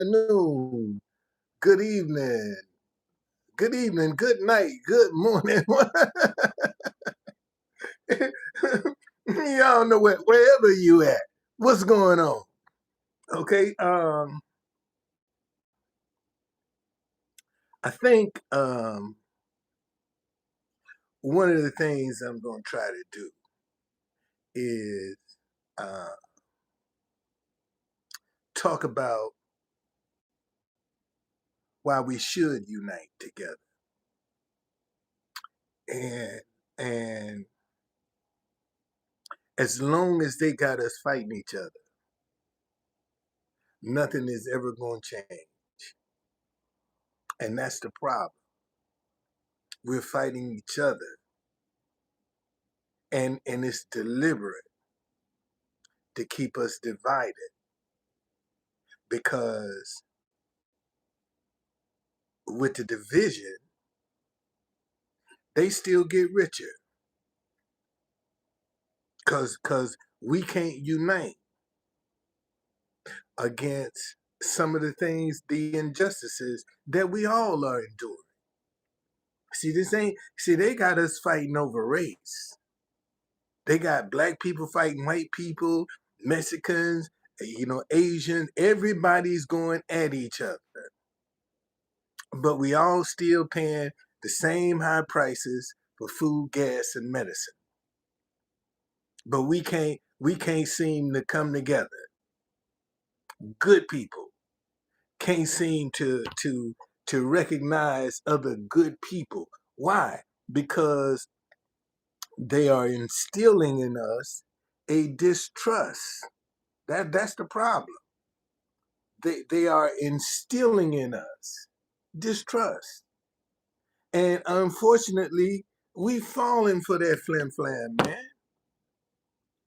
afternoon, good evening, good night, good morning. Y'all know wherever you at, what's going on? Okay, I think one of the things I'm going to try to do is uh, talk about why we should unite together, and and as long as they got us fighting each other, nothing is ever going to change, and that's the problem. We're fighting each other, and it's deliberate to keep us divided because with the division, they still get richer because we can't unite against some of the things, the injustices that we all are enduring. See, they got us fighting over race. They got black people fighting white people, Mexicans, Asians. Everybody's going at each other. But we all still paying the same high prices for food, gas, and medicine. But we can't seem to come together. Good people can't seem to recognize other good people. Why? Because they are instilling in us a distrust. That's the problem. They are instilling in us distrust. And unfortunately, we've fallen for that flim flam, man.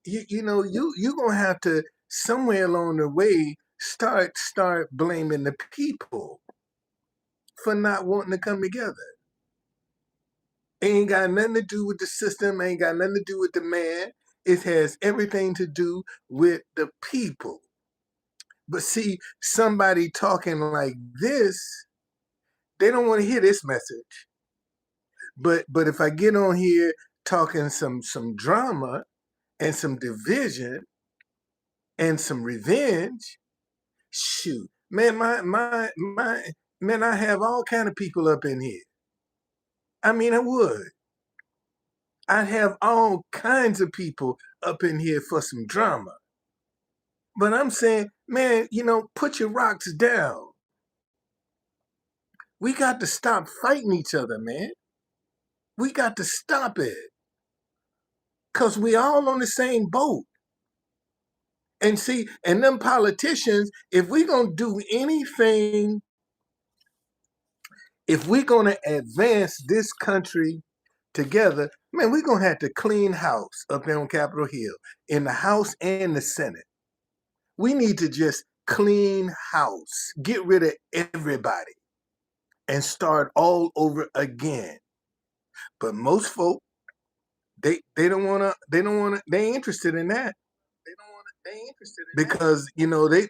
You're gonna have to somewhere along the way start blaming the people for not wanting to come together. Ain't got nothing to do with the system, ain't got nothing to do with the man. It has everything to do with the people. But see, somebody talking like this, they don't want to hear this message. But if I get on here talking some drama and some division and some revenge, shoot, man, my man, I have all kind of people up in here. I mean, I would. I'd have all kinds of people up in here for some drama. But I'm saying, man, put your rocks down. We got to stop fighting each other, man. We got to stop it. Because we all on the same boat. And see, and them politicians, if we going to do anything, if we're going to advance this country together, man, we're going to have to clean house up there on Capitol Hill, in the House and the Senate. We need to just clean house, get rid of everybody, and start all over again. But most folk, they don't wanna they ain't interested in that. They ain't interested in because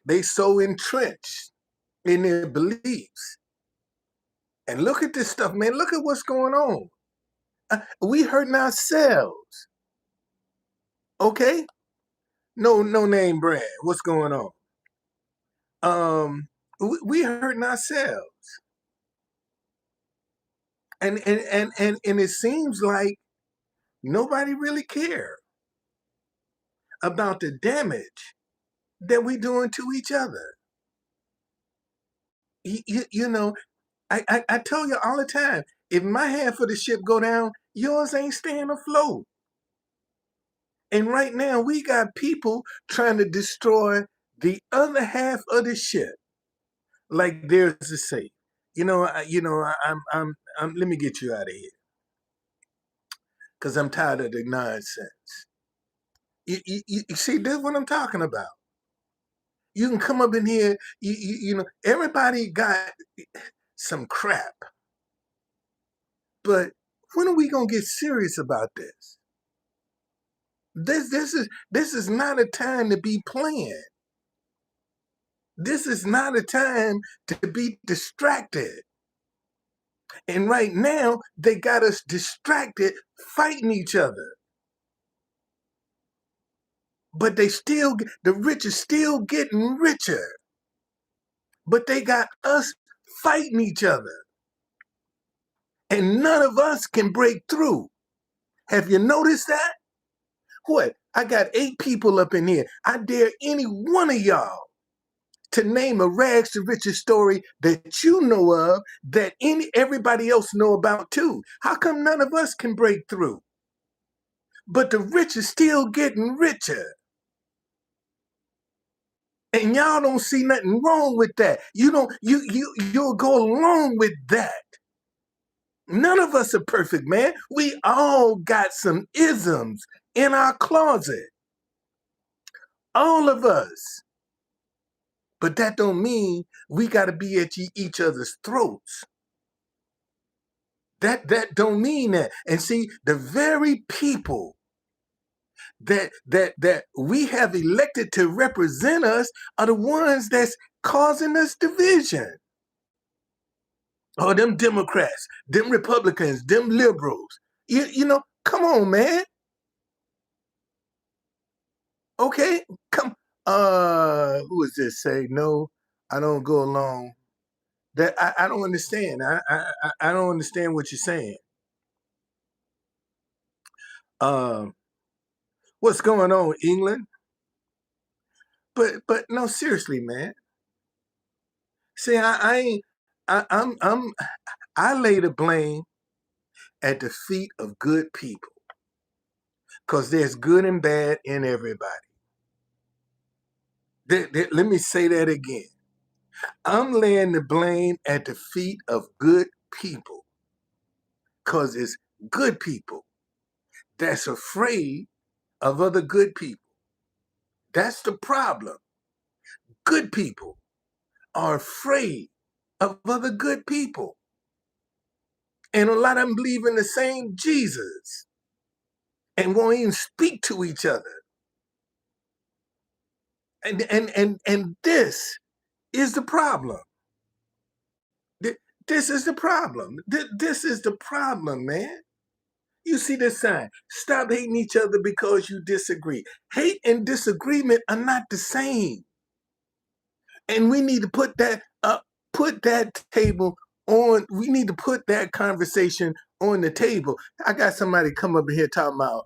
they so entrenched in their beliefs. And look at this stuff, man. Look at what's going on. We hurting ourselves. Okay? No name brand. What's going on? We hurting ourselves. And it seems like nobody really care about the damage that we doing to each other. I tell you all the time, if my half of the ship go down, yours ain't staying afloat. And right now we got people trying to destroy the other half of the ship. Like there's a say, let me get you out of here because I'm tired of the nonsense. You see, this is what I'm talking about. You can come up in here, everybody got some crap. But when are we gonna get serious about this? This is not a time to be playing. This is not a time to be distracted. And right now, they got us distracted fighting each other. But the rich is still getting richer. But they got us fighting each other. And none of us can break through. Have you noticed that? What? I got 8 people up in here. I dare any one of y'all to name a rags to riches story that you know of that everybody else know about too. How come none of us can break through? But the rich is still getting richer. And y'all don't see nothing wrong with that. You'll go along with that. None of us are perfect, man. We all got some isms in our closet. All of us. But that don't mean we got to be at each other's throats. That don't mean that. And see, the very people that we have elected to represent us are the ones that's causing us division. Oh, them Democrats, them Republicans, them liberals. Come on, man. Okay, come. Who is this? Say no. I don't go along. That I don't understand. I don't understand what you're saying. Um, what's going on, England? But no, seriously, man. See, I ain't. I lay the blame at the feet of good people, because there's good and bad in everybody. Let me say that again. I'm laying the blame at the feet of good people, because it's good people that's afraid of other good people. That's the problem. Good people are afraid of other good people. And a lot of them believe in the same Jesus and won't even speak to each other. And this is the problem. This is the problem. This is the problem, man. You see this sign. Stop hating each other because you disagree. Hate and disagreement are not the same. And we need to put that table on. We need to put that conversation on the table. I got somebody come up here talking about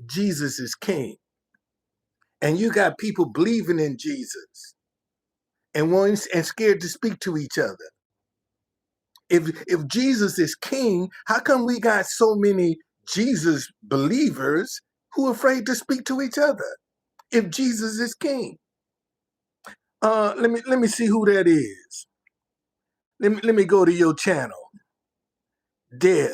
Jesus is king. And you got people believing in Jesus and scared to speak to each other. If Jesus is king, how come we got so many Jesus believers who are afraid to speak to each other? If Jesus is king, let me see who that is. Let me go to your channel, Deb.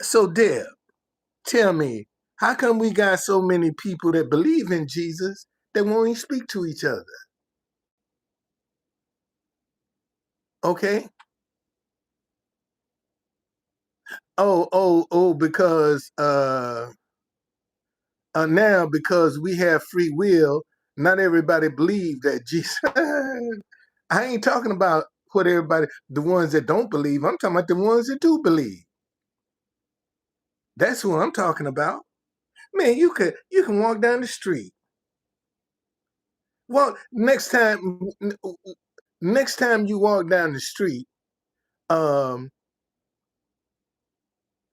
So Deb, tell me, how come we got so many people that believe in Jesus that won't even speak to each other? Okay. Oh, because now because we have free will, not everybody believes that Jesus. I ain't talking about the ones that don't believe. I'm talking about the ones that do believe. That's who I'm talking about. Man, you can walk down the street. Well, next time you walk down the street, um,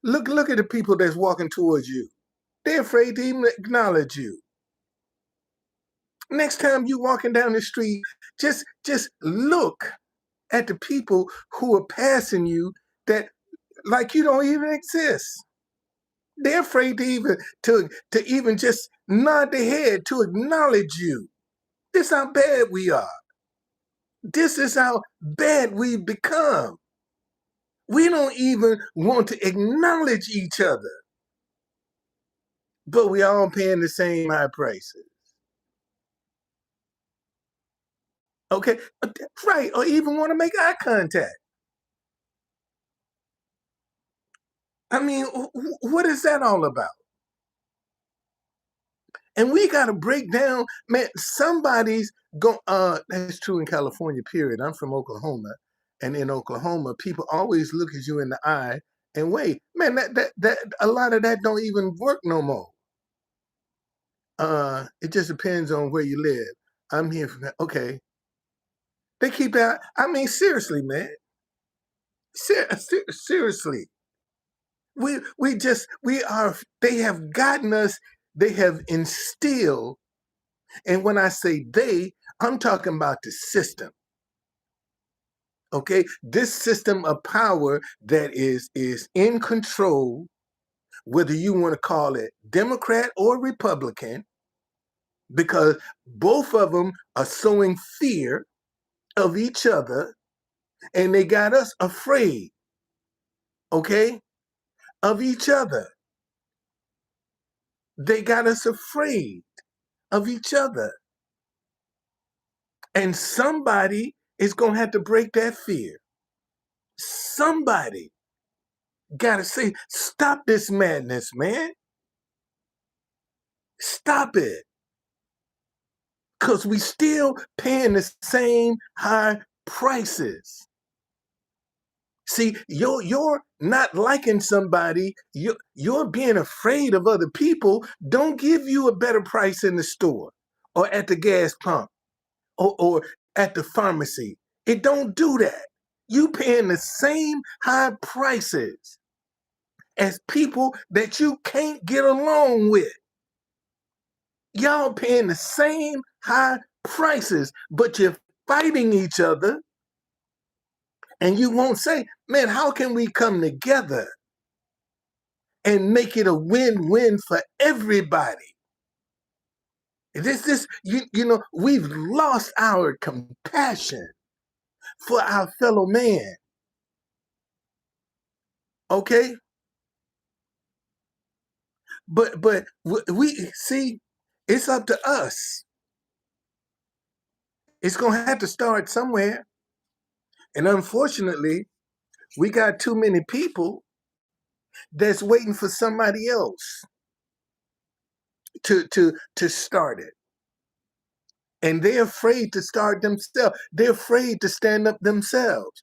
look at the people that's walking towards you. They're afraid to even acknowledge you. Next time you walking down the street, just look at the people who are passing you that like you don't even exist. They're afraid to even just nod their head to acknowledge you. This is how bad we are. This is how bad we've become. We don't even want to acknowledge each other, but we all paying the same high prices. Okay, right, or even want to make eye contact. I mean, what is that all about? And we got to break down, man, somebody's go that's true in California, period. I'm from Oklahoma. And in Oklahoma, people always look at you in the eye and wait. Man, that a lot of that don't even work no more. It just depends on where you live. I'm here from okay. They keep that. I mean, seriously, man. Seriously. We are they have gotten us, they have instilled, and when I say they, I'm talking about the system. Okay? This system of power that is in control, whether you want to call it Democrat or Republican, because both of them are sowing fear of each other, and they got us afraid, okay, of each other. They got us afraid of each other. And somebody is going to have to break that fear. Somebody got to say, stop this madness, man. Stop it. Because we still paying the same high prices. See, you're not liking somebody, you're being afraid of other people, don't give you a better price in the store or at the gas pump or at the pharmacy. It don't do that. You paying the same high prices as people that you can't get along with. Y'all paying the same high prices, but you're fighting each other, and you won't say, man, how can we come together and make it a win-win for everybody? You know, we've lost our compassion for our fellow man. Okay? But we see, it's up to us. It's gonna have to start somewhere. And unfortunately, we got too many people that's waiting for somebody else to start it. And they're afraid to start themselves. They're afraid to stand up themselves.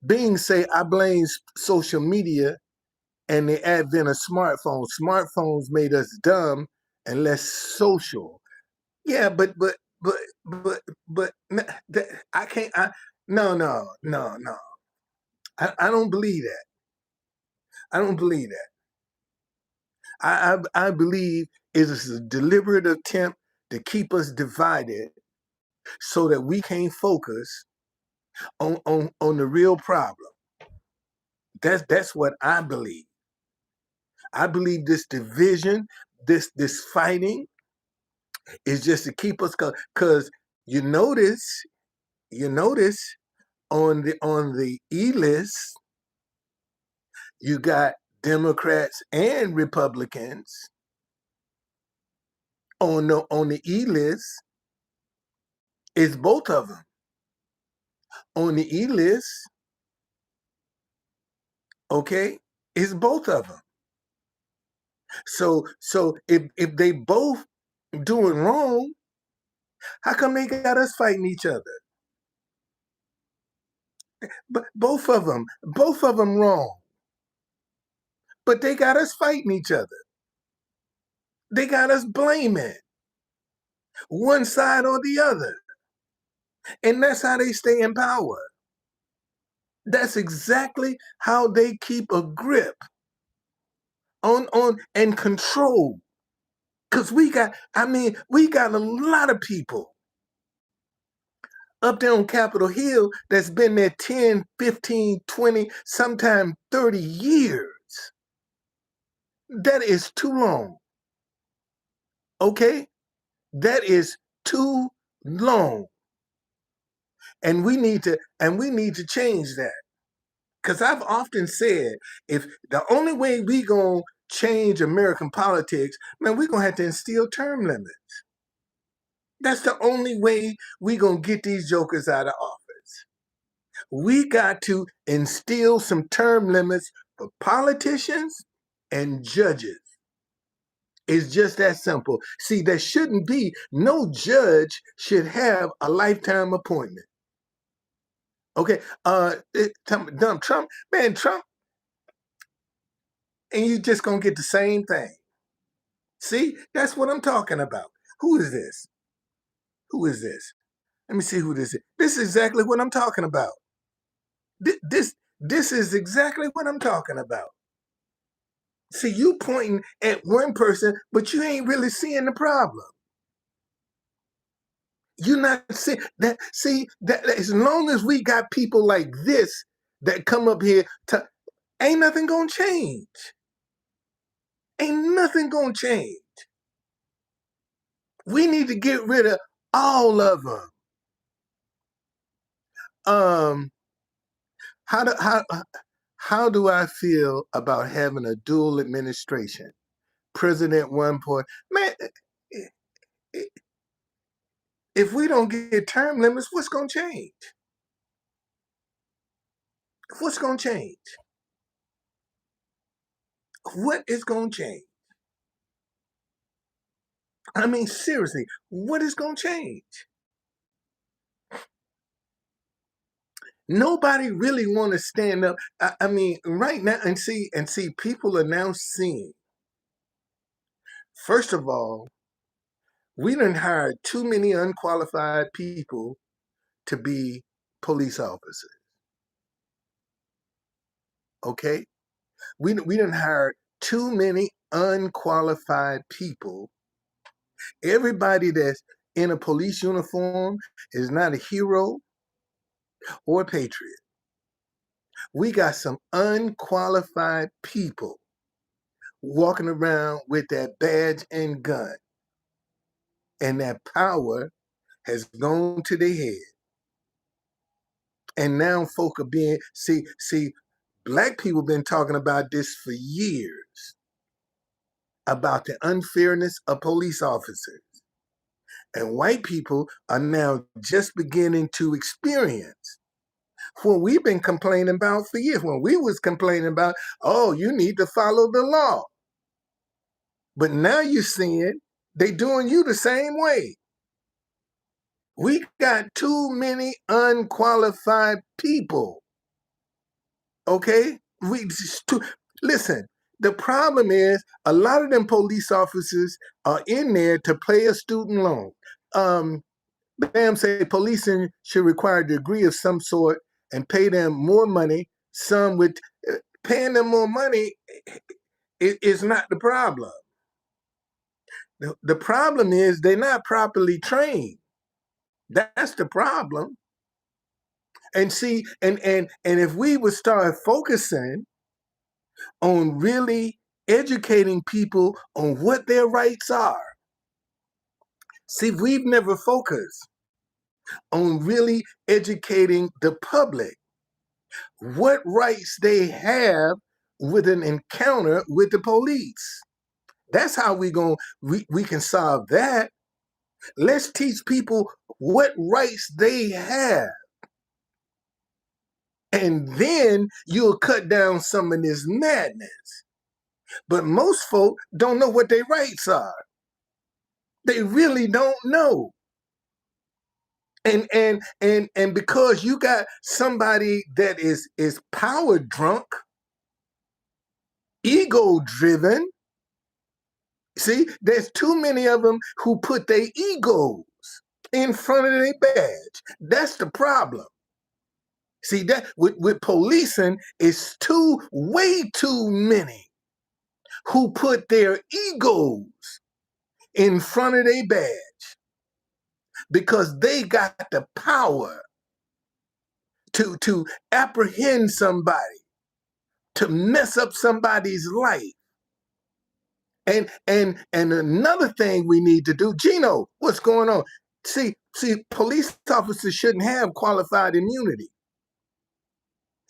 Being say, I blame social media and the advent of smartphones. Smartphones made us dumb and less social. Yeah, but I can't. No. I don't believe that. I don't believe that. I believe it is a deliberate attempt to keep us divided so that we can't focus on the real problem. That's what I believe. I believe this division, this fighting, is just to keep us because you notice on the E list, you got Democrats and Republicans. On the E list is both of them. On the E list, okay, is both of them. So if they both doing wrong, how come they got us fighting each other? But both of them wrong. But they got us fighting each other. They got us blaming one side or the other. And that's how they stay in power. That's exactly how they keep a grip on and control. Because we got a lot of people up there on Capitol Hill that's been there 10, 15, 20, sometimes 30 years. That is too long. Okay? That is too long. And we need to change that. Because I've often said, if the only way we gonna change American politics, man, we're gonna have to instill term limits. That's the only way we gonna get these jokers out of office. We got to instill some term limits for politicians and judges. It's just that simple. See, there shouldn't be, no judge should have a lifetime appointment. Okay, Trump, man, Trump, and you just gonna get the same thing. See, that's what I'm talking about. Who is this? Who is this? Let me see who this is. This is exactly what I'm talking about. This is exactly what I'm talking about. See, you pointing at one person, but you ain't really seeing the problem. You're not seeing that. See, that as long as we got people like this that come up here, ain't nothing gonna change. Ain't nothing gonna change. We need to get rid of all of them. How do how do I feel about having a dual administration? President one point, man. If we don't get term limits, what's gonna change? What's gonna change? What is gonna change? I mean, seriously, what is gonna change? Nobody really want to stand up. I mean, right now, and see, people are now seeing. First of all, we done hired too many unqualified people to be police officers. Okay, we done hired too many unqualified people. Everybody that's in a police uniform is not a hero or a patriot. We got some unqualified people walking around with that badge and gun, and that power has gone to their head. And now folk are being, see, black people been talking about this for years, about the unfairness of police officers. And white people are now just beginning to experience what we've been complaining about for years. When we was complaining about, oh, you need to follow the law. But now you're seeing they doing you the same way. We got too many unqualified people. Okay? Listen, the problem is a lot of them police officers are in there to pay a student loan. Bam say policing should require a degree of some sort and pay them more money. Some with paying them more money is not the problem. The problem is they're not properly trained. That's the problem. And see, and if we would start focusing on really educating people on what their rights are. See, we've never focused on really educating the public what rights they have with an encounter with the police. That's how we can solve that. Let's teach people what rights they have. And then you'll cut down some of this madness. But most folk don't know what their rights are. They really don't know. And because you got somebody that is power drunk, ego driven. See, there's too many of them who put their egos in front of their badge. That's the problem. See, that with policing, it's way too many who put their egos in front of their badge because they got the power to apprehend somebody, to mess up somebody's life. And another thing we need to do, Gino, what's going on? See, police officers shouldn't have qualified immunity.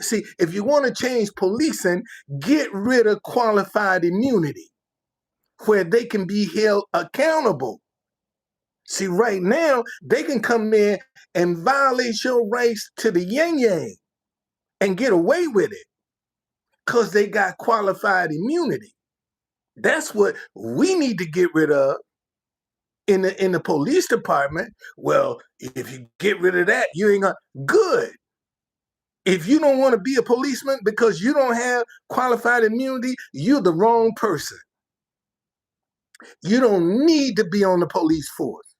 See, if you want to change policing, get rid of qualified immunity where they can be held accountable. See, right now, they can come in and violate your rights to the yang and get away with it because they got qualified immunity. That's what we need to get rid of in the police department. Well, if you get rid of that, you ain't gonna good. If you don't want to be a policeman because you don't have qualified immunity, you're the wrong person. You don't need to be on the police force.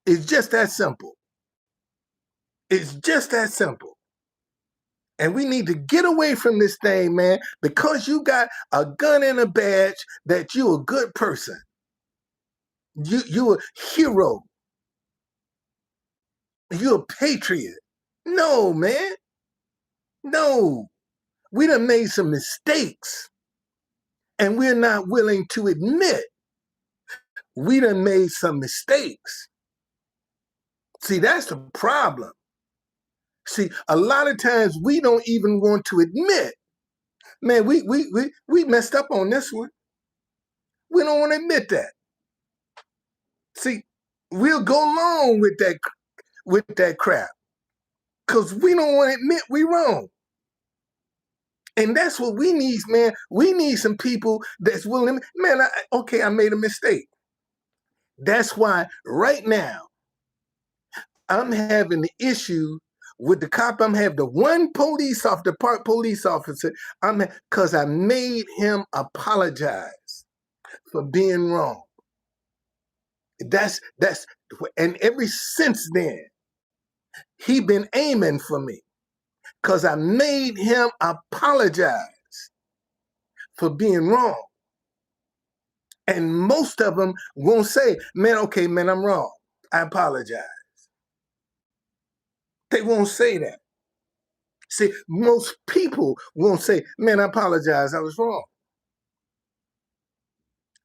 It's just that simple. It's just that simple. And we need to get away from this thing, man, because you got a gun and a badge that you're a good person. You're a hero. You're a patriot. No, man. No. We done made some mistakes, and we're not willing to admit we done made some mistakes. See, that's the problem. See, a lot of times we don't even want to admit, man, we messed up on this one. We don't want to admit that. See, we'll go along with that crap because we don't want to admit we wrong. And that's what we need, man. We need some people that's willing. Man, I made a mistake. That's why right now I'm having the issue with the cop. I'm having the one police officer, the park police officer. Because I made him apologize for being wrong. That's and ever since then, he been aiming for me because I made him apologize for being wrong. And most of them won't say, man, okay, man, I'm wrong. I apologize. They won't say that. See, most people won't say, man, I apologize, I was wrong.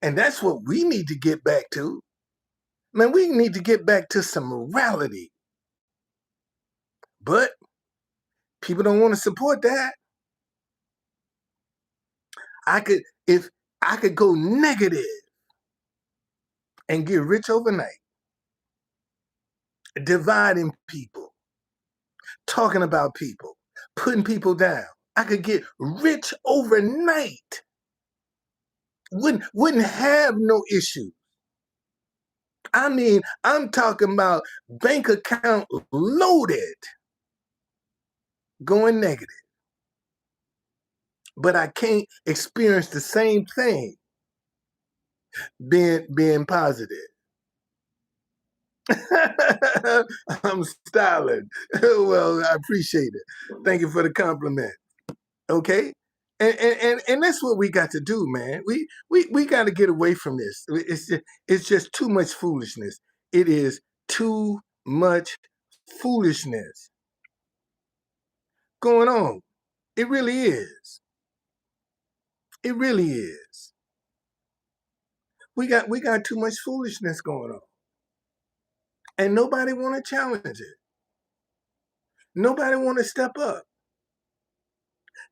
And that's what we need to get back to. Man, we need to get back to some morality. But people don't want to support that. If I could go negative and get rich overnight, dividing people, talking about people, putting people down. I could get rich overnight. Wouldn't have no issue. I mean, I'm talking about bank account loaded, going negative. But I can't experience the same thing being positive. I'm styling. Well, I appreciate it. Thank you for the compliment. Okay. And that's what we got to do, man. We got to get away from this. It's just too much foolishness. It is too much foolishness going on. It really is. It really is. We got too much foolishness going on. And nobody want to challenge it. Nobody want to step up.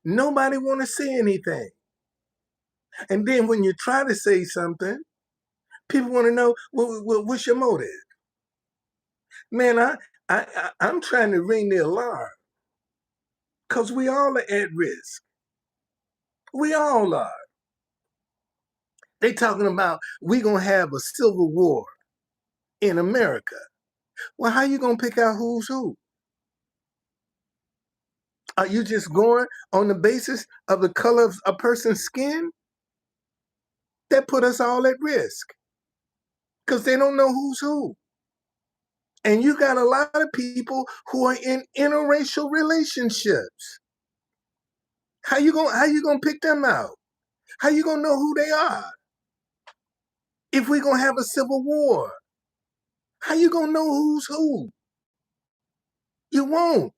Nobody want to say anything. And then when you try to say something, people want to know, well, what's your motive? Man, I'm trying to ring the alarm because we all are at risk. We all are. They talking about we gonna have a civil war in America. Well, how you gonna pick out who's who? Are you just going on the basis of the color of a person's skin? That put us all at risk because they don't know who's who. And you got a lot of people who are in interracial relationships. How you gonna pick them out? How you gonna know who they are? If we're gonna have a civil war, how you gonna know who's who? You won't.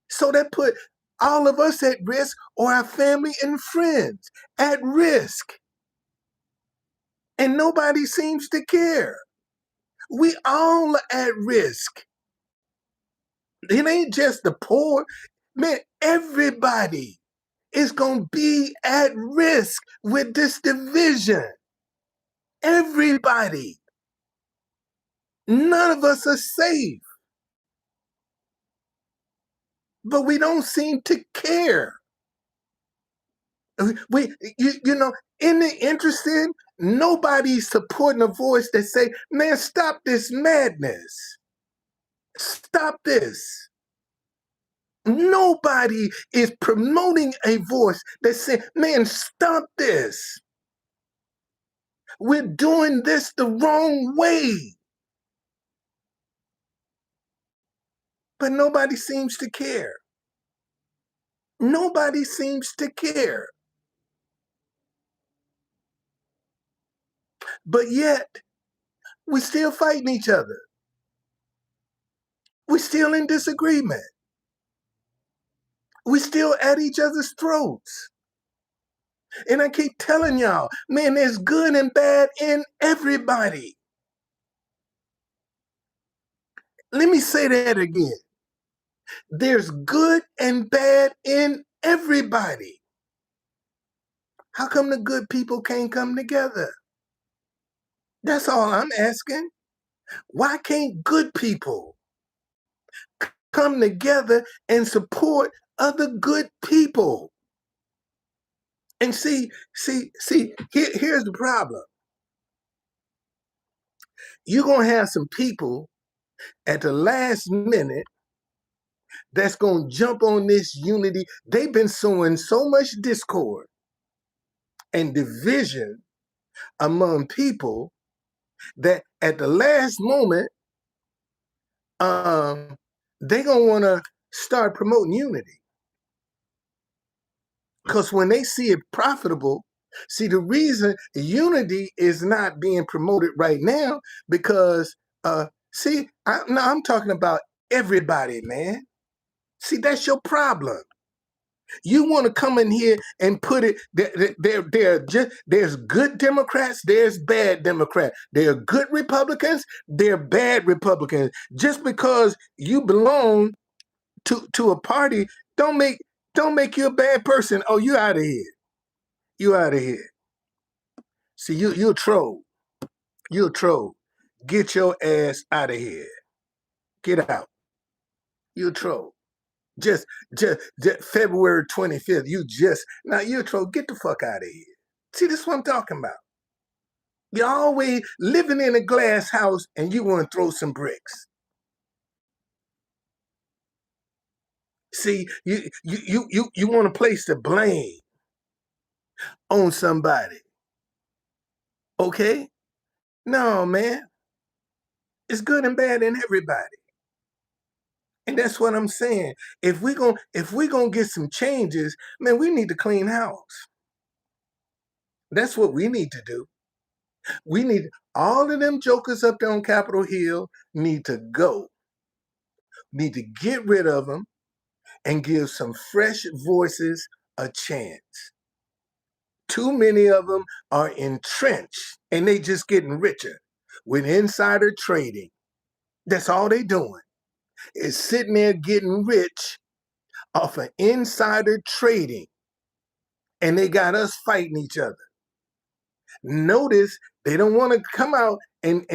So that put all of us at risk, or our family and friends at risk. And nobody seems to care. We all are at risk. It ain't just the poor. Man, everybody is going to be at risk with this division. Everybody. None of us are safe. But we don't seem to care. You know, in the interesting, nobody's supporting a voice that say, man, stop this madness. Stop this. Nobody is promoting a voice that say, man, stop this. We're doing this the wrong way. But nobody seems to care. Nobody seems to care. But yet, we're still fighting each other. We're still in disagreement. We're still at each other's throats. And I keep telling y'all, man, there's good and bad in everybody. Let me say that again. There's good and bad in everybody. How come the good people can't come together? That's all I'm asking. Why can't good people come together and support other good people? And see, here's the problem. You're going to have some people at the last minute that's going to jump on this unity. They've been sowing so much discord and division among people that at the last moment, they're going to want to start promoting unity. Because when they see it profitable, see, the reason unity is not being promoted right now, because, I'm talking about everybody, man. See, that's your problem. You want to come in here and put it there's good Democrats, there's bad Democrats. There are good Republicans, there are bad Republicans. Just because you belong to a party, don't make you a bad person. Oh, you out of here. You out of here. See, you're a troll. You're a troll. Get your ass out of here. Get out. You're a troll. Just February 25th. You're a troll. Get the fuck out of here. See, this is what I'm talking about. You're always living in a glass house and you want to throw some bricks. See, you want to place the blame on somebody. Okay? No, man. It's good and bad in everybody. And that's what I'm saying. If we gonna get some changes, man, we need to clean house. That's what we need to do. We need all of them jokers up there on Capitol Hill need to go. Need to get rid of them and give some fresh voices a chance. Too many of them are entrenched and they just getting richer with insider trading. That's all they doing, is sitting there getting rich off of insider trading. And they got us fighting each other. Notice they don't want to come out and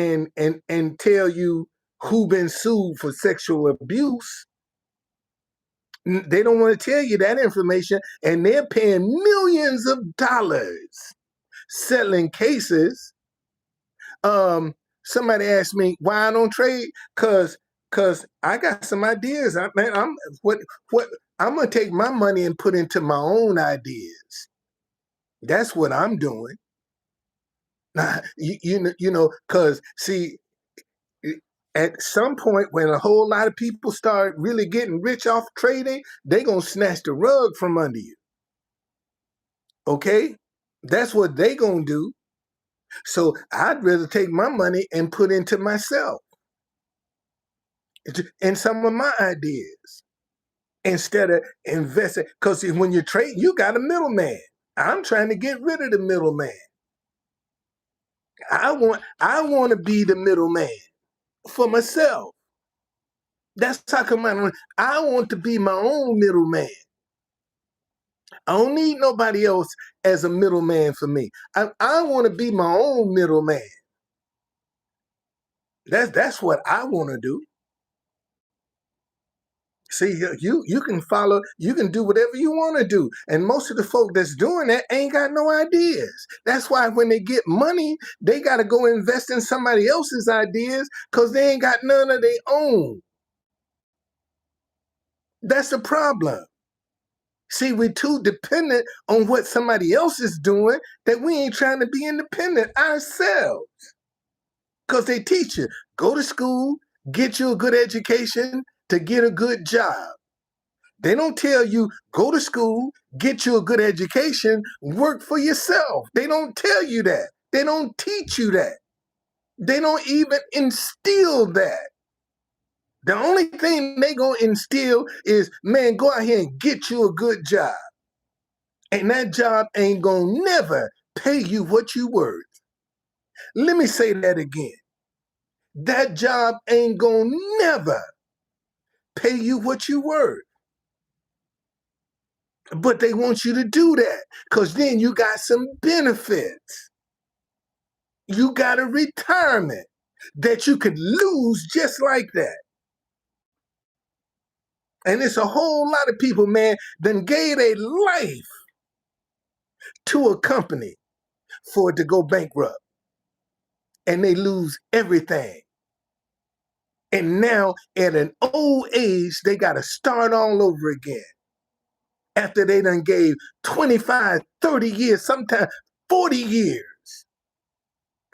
tell you who been sued for sexual abuse. They don't want to tell you that information, and they're paying millions of dollars settling cases. Somebody asked me why I don't trade, cause I got some ideas. I'm gonna take my money and put into my own ideas. That's what I'm doing. Now, cause see, at some point when a whole lot of people start really getting rich off trading, they gonna snatch the rug from under you. Okay? That's what they gonna do. So I'd rather take my money and put into myself and some of my ideas instead of investing. Because when you're trading, you got a middleman. I'm trying to get rid of the middleman. I want to be the middleman for myself. That's how come I want to be my own middleman. I don't need nobody else as a middleman for me. I want to be my own middleman. That's what I want to do. See, you can follow, you can do whatever you want to do. And most of the folk that's doing that ain't got no ideas. That's why when they get money, they got to go invest in somebody else's ideas because they ain't got none of their own. That's the problem. See, we're too dependent on what somebody else is doing that we ain't trying to be independent ourselves. Because they teach you, go to school, get you a good education to get a good job. They don't tell you, go to school, get you a good education, work for yourself. They don't tell you that. They don't teach you that. They don't even instill that. The only thing they gonna instill is, man, go out here and get you a good job. And that job ain't gonna never pay you what you worth. Let me say that again. That job ain't gonna never pay you what you worth. But they want you to do that because then you got some benefits. You got a retirement that you could lose just like that. And it's a whole lot of people, man, that gave their life to a company for it to go bankrupt. And they lose everything. And now at an old age, they got to start all over again. After they done gave 25, 30 years, sometimes 40 years.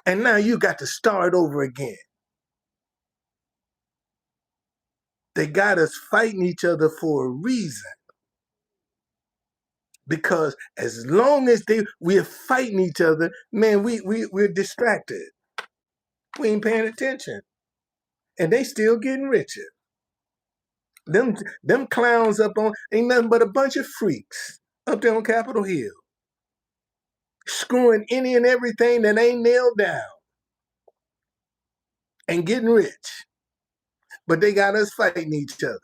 And now you got to start over again. They got us fighting each other for a reason. Because as long as we're fighting each other, man, we're distracted. We ain't paying attention. And they still getting richer. Them clowns up on, ain't nothing but a bunch of freaks up there on Capitol Hill. Screwing any and everything that ain't nailed down. And getting rich. But they got us fighting each other.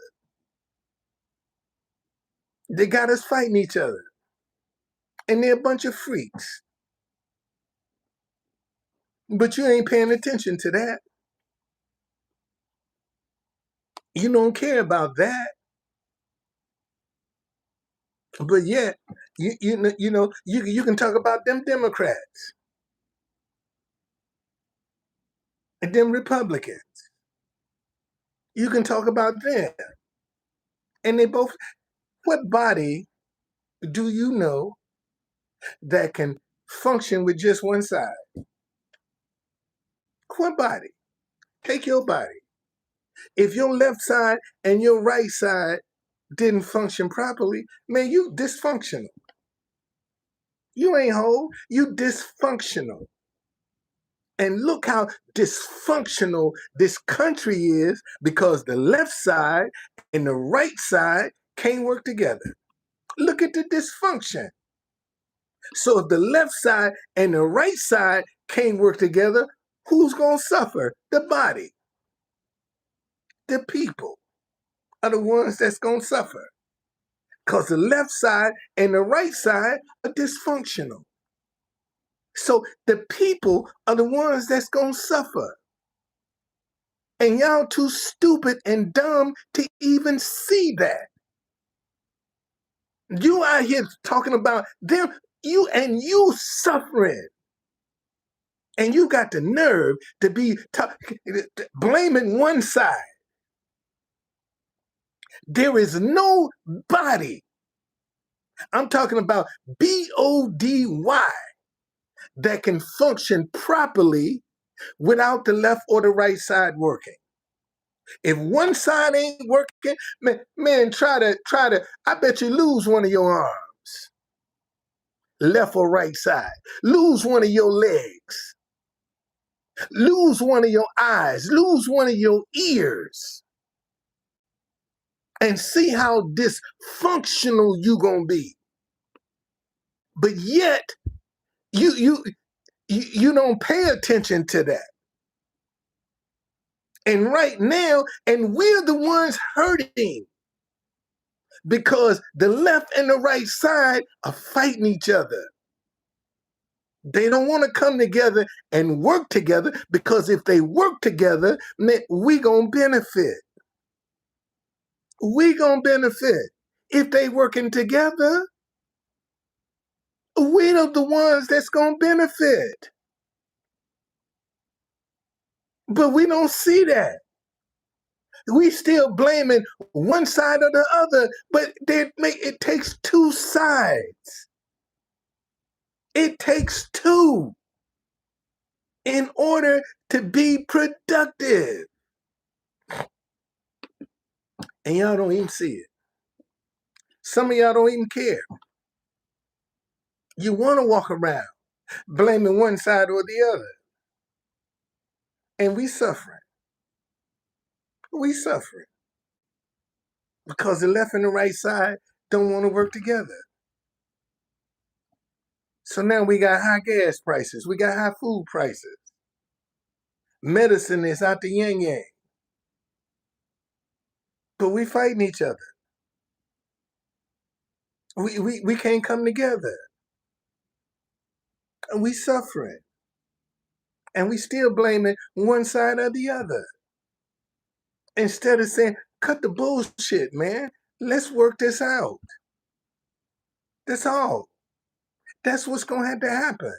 They got us fighting each other. And they're a bunch of freaks. But you ain't paying attention to that. You don't care about that. But yet, you know, you can talk about them Democrats and them Republicans. You can talk about them. And they both, what body do you know that can function with just one side? What body? Take your body. If your left side and your right side didn't function properly, man, you dysfunctional. You ain't whole, you dysfunctional. And look how dysfunctional this country is because the left side and the right side can't work together. Look at the dysfunction. So if the left side and the right side can't work together, who's going to suffer? The body. The people are the ones that's going to suffer because the left side and the right side are dysfunctional. So the people are the ones that's going to suffer. And y'all too stupid and dumb to even see that. You out here talking about them, you suffering. And you got the nerve to be blaming one side. There is no body, I'm talking about BODY, that can function properly without the left or the right side working. If one side ain't working, man, try to, I bet you lose one of your arms, left or right side. Lose one of your legs. Lose one of your eyes. Lose one of your ears. And see how dysfunctional you gonna be. But yet, you don't pay attention to that. And right now, and we're the ones hurting because the left and the right side are fighting each other. They don't want to come together and work together because if they work together, man, we gonna benefit. We gonna benefit. If they working together, we are the ones that's gonna benefit. But we don't see that. We still blaming one side or the other, but it takes two sides. It takes two in order to be productive. And y'all don't even see it. Some of y'all don't even care. You want to walk around blaming one side or the other. And we suffering. We suffering. Because the left and the right side don't want to work together. So now we got high gas prices. We got high food prices. Medicine is out the yin yang. But we fighting each other. We can't come together. And we suffering. And we still blaming one side or the other. Instead of saying, cut the bullshit, man. Let's work this out. That's all. That's what's going to have to happen.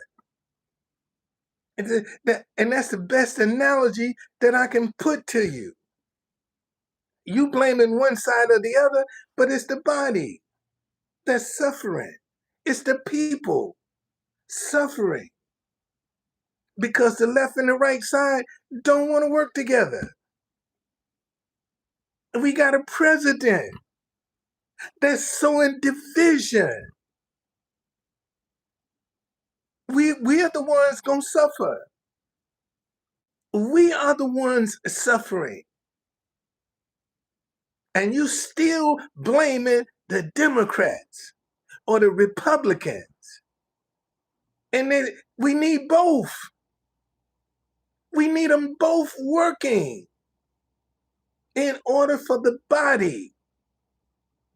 And that's the best analogy that I can put to you. You blaming one side or the other, but it's the body that's suffering. It's the people suffering because the left and the right side don't want to work together. We got a president that's sowing division. We are the ones going to suffer. We are the ones suffering. And you still blaming the Democrats or the Republicans. And we need both. We need them both working in order for the body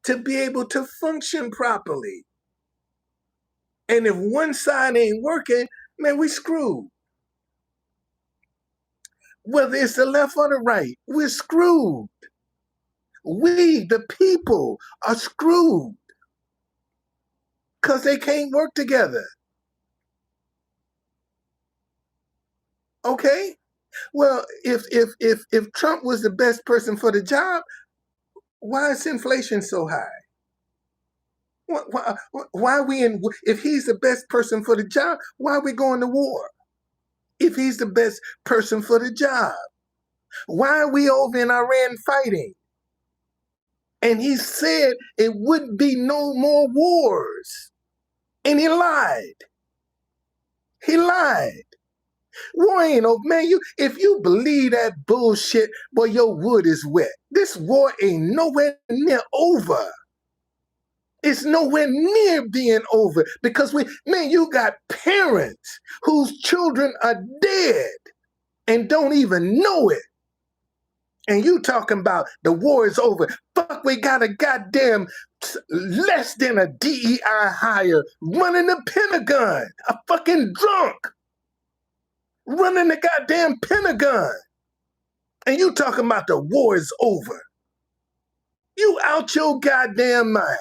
to be able to function properly. And if one side ain't working, man, we screwed. Whether it's the left or the right, we're screwed. We, the people, are screwed because they can't work together. Okay? Well, if Trump was the best person for the job, why is inflation so high? Why are we in? If he's the best person for the job, why are we going to war? If he's the best person for the job, why are we over in Iran fighting? And he said it wouldn't be no more wars. And he lied. He lied. War ain't over, man. If you believe that bullshit, boy, your wood is wet. This war ain't nowhere near over. It's nowhere near being over because you got parents whose children are dead and don't even know it. And you talking about the war is over. Fuck, we got a goddamn less than a DEI hire running the Pentagon. A fucking drunk running the goddamn Pentagon. And you talking about the war is over. You out your goddamn mind.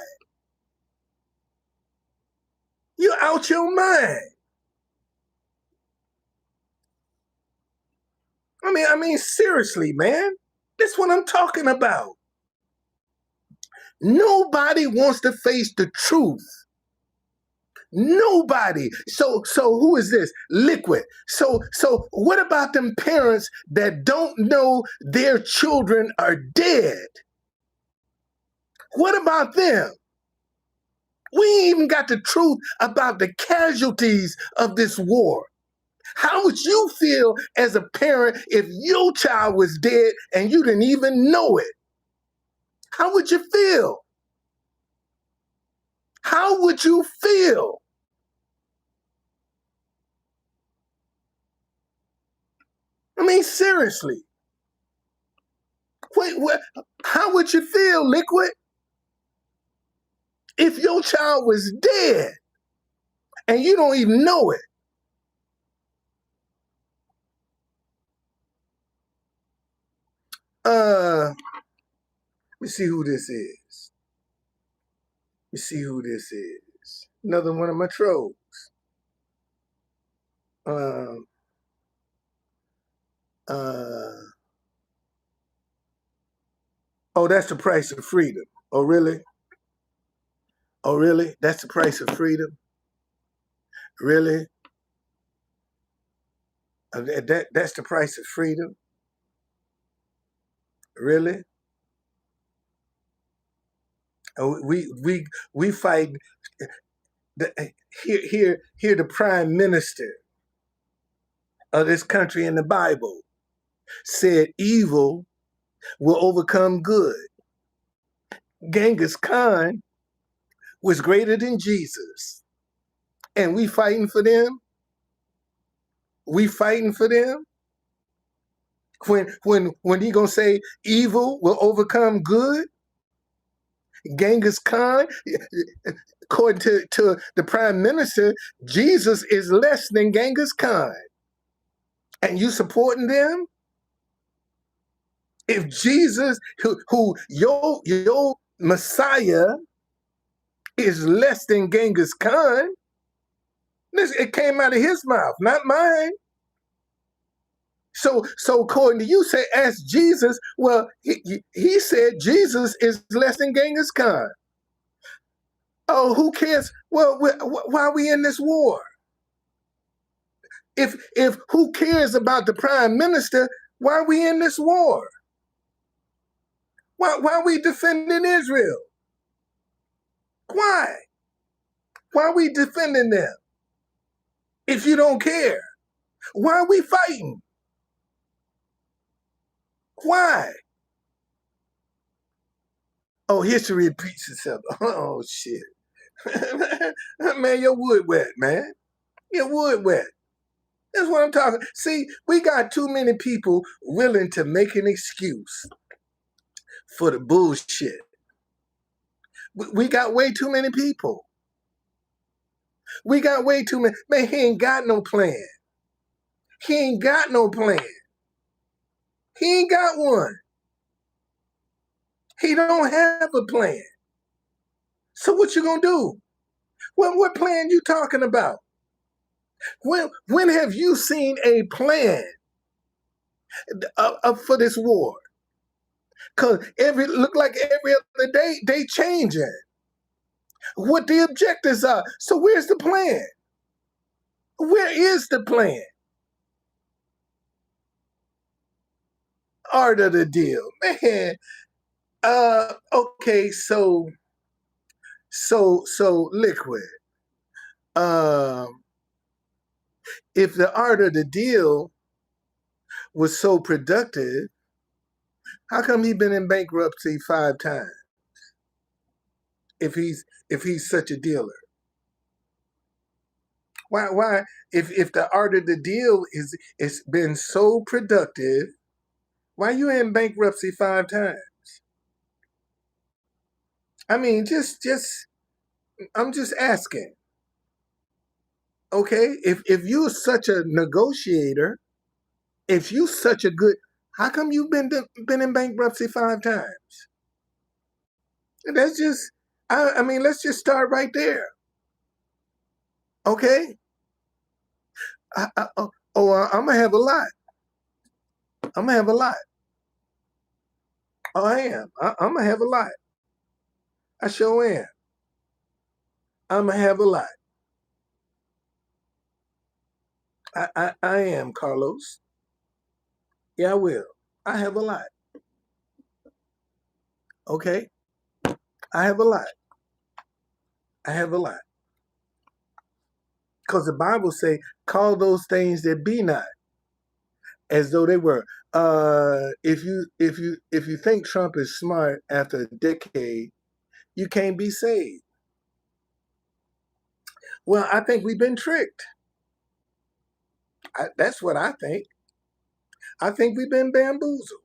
You out your mind. I mean, seriously, man. That's what I'm talking about. Nobody wants to face the truth. Nobody. So who is this? Liquid. So what about them parents that don't know their children are dead? What about them? We ain't even got the truth about the casualties of this war. How would you feel as a parent if your child was dead and you didn't even know it? How would you feel? How would you feel? I mean, seriously. Wait, what? How would you feel, Liquid, if your child was dead and you don't even know it? Let me see who this is. Let me see who this is. Another one of my trolls. Um, uh, oh, that's the price of freedom. Oh, really? Oh, really? That's the price of freedom? Really? That's the price of freedom? Really? Oh, we fight. The, here the prime minister of this country in the Bible said evil will overcome good. Genghis Khan was greater than Jesus, and we fighting for them. We fighting for them. When he gonna say evil will overcome good? Genghis Khan, according to the prime minister, Jesus is less than Genghis Khan, and you supporting them? If Jesus, who your Messiah is less than Genghis Khan, it came out of his mouth, not mine. So according to you, say ask Jesus. Well, he said Jesus is less than Genghis Khan. Oh, who cares? Well, why are we in this war? If who cares about the prime minister? Why are we in this war? Why are we defending Israel? Why? Why are we defending them? If you don't care, why are we fighting? Why? Oh, history repeats itself. Oh shit. Man, your wood wet, man. Your wood wet. That's what I'm talking. See, we got too many people willing to make an excuse for the bullshit. We got way too many people. We got way too many. Man, he ain't got no plan. He ain't got no plan. He ain't got one. He don't have a plan. So what you gonna do? What plan you talking about? When have you seen a plan for this war? Cause look like every other day they changing what the objectives are. So where's the plan? Where is the plan? Art of the deal, man. Okay, so liquid. Um, if the art of the deal was so productive, how come he been in bankruptcy 5 times? If he's such a dealer, why if the art of the deal is it's been so productive, why you in bankruptcy 5 times? I mean, just I'm just asking. Okay, if you're such a negotiator, if you such a good, how come you've been in bankruptcy 5 times? That's just, I mean, let's just start right there. Okay, I'm gonna have a lot. I'm gonna have a lot. Oh, I am. I'm gonna have a lot. I sure am. I'm gonna have a lot. I am, Carlos. Yeah, I will. I have a lot. Okay, I have a lot. I have a lot. Because the Bible say, call those things that be not as though they were. If you think Trump is smart after a decade, you can't be saved. Well, I think we've been tricked. That's what I think. I think we've been bamboozled.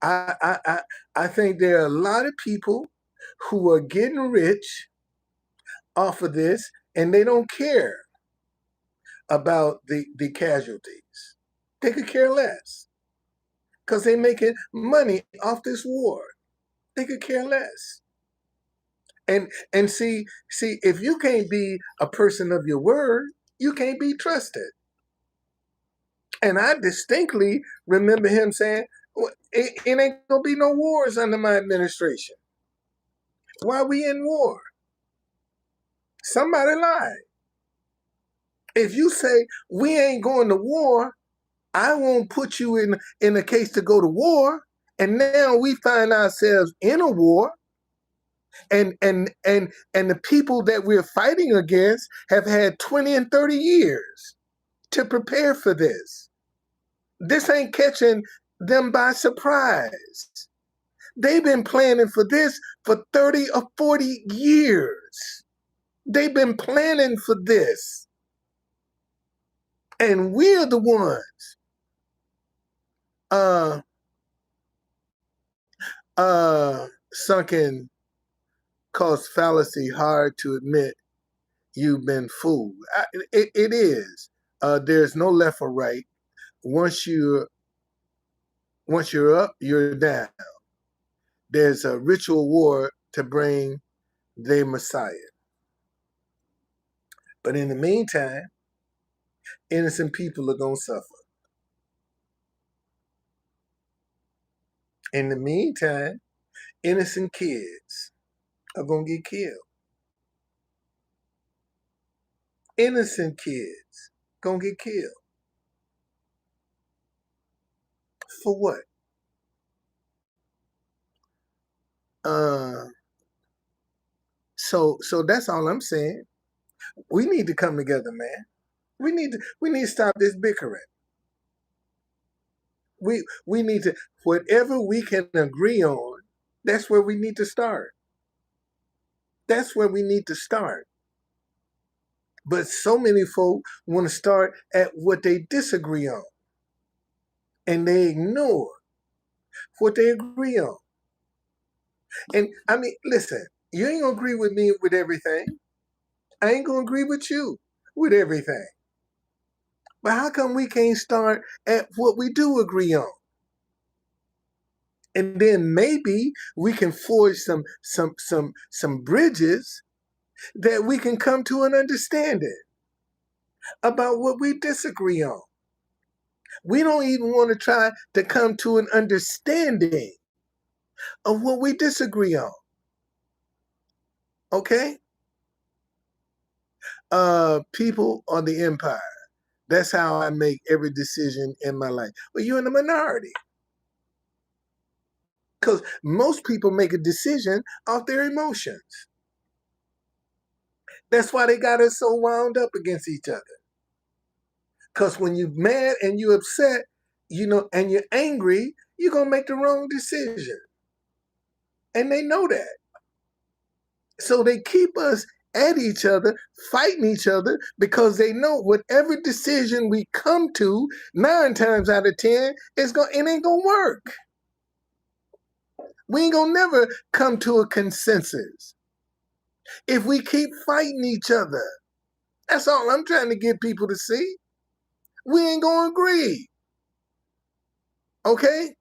I, I I I think there are a lot of people who are getting rich off of this, and they don't care about the casualties. They could care less. because they making money off this war. They could care less. And see, if you can't be a person of your word, you can't be trusted. And I distinctly remember him saying, well, it ain't gonna be no wars under my administration. Why we in war? Somebody lied. If you say we ain't going to war, I won't put you in a case to go to war. And now we find ourselves in a war, and the people that we're fighting against have had 20 and 30 years to prepare for this. This ain't catching them by surprise. They've been planning for this for 30 or 40 years. They've been planning for this. And we're the ones sunken cost fallacy hard to admit you've been fooled. It is. There's no left or right. Once you're up, you're down. There's a ritual war to bring the Messiah. But in the meantime, innocent people are going to suffer. In the meantime, innocent kids are going to get killed. Innocent kids going to get killed. For what? So that's all I'm saying. We need to come together, man. We need to stop this bickering. We need to, whatever we can agree on, that's where we need to start. That's where we need to start. But so many folk want to start at what they disagree on. And they ignore what they agree on. And I mean, listen, you ain't gonna agree with me with everything. I ain't gonna agree with you with everything. But how come we can't start at what we do agree on? And then maybe we can forge some bridges that we can come to an understanding about what we disagree on. We don't even want to try to come to an understanding of what we disagree on. Okay? People are the empire. That's how I make every decision in my life. Well, you're in the minority. Because most people make a decision off their emotions. That's why they got us so wound up against each other. Because when you're mad and you're upset, and you're angry, you're going to make the wrong decision. And they know that. So they keep us at each other, fighting each other, because they know whatever decision we come to, 9 times out of 10, it ain't gonna work. We ain't gonna never come to a consensus if we keep fighting each other. That's all I'm trying to get people to see. We ain't gonna agree. Okay?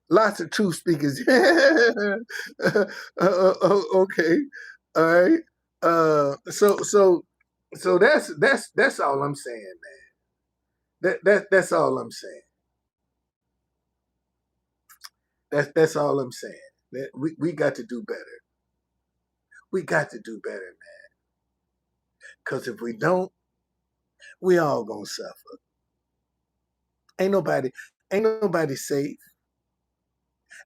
Lots of truth speakers. Okay. All right. So that's all I'm saying, man. That's all I'm saying. That's all I'm saying. That we got to do better. We got to do better, man. Because if we don't, we all gonna suffer. Ain't nobody safe.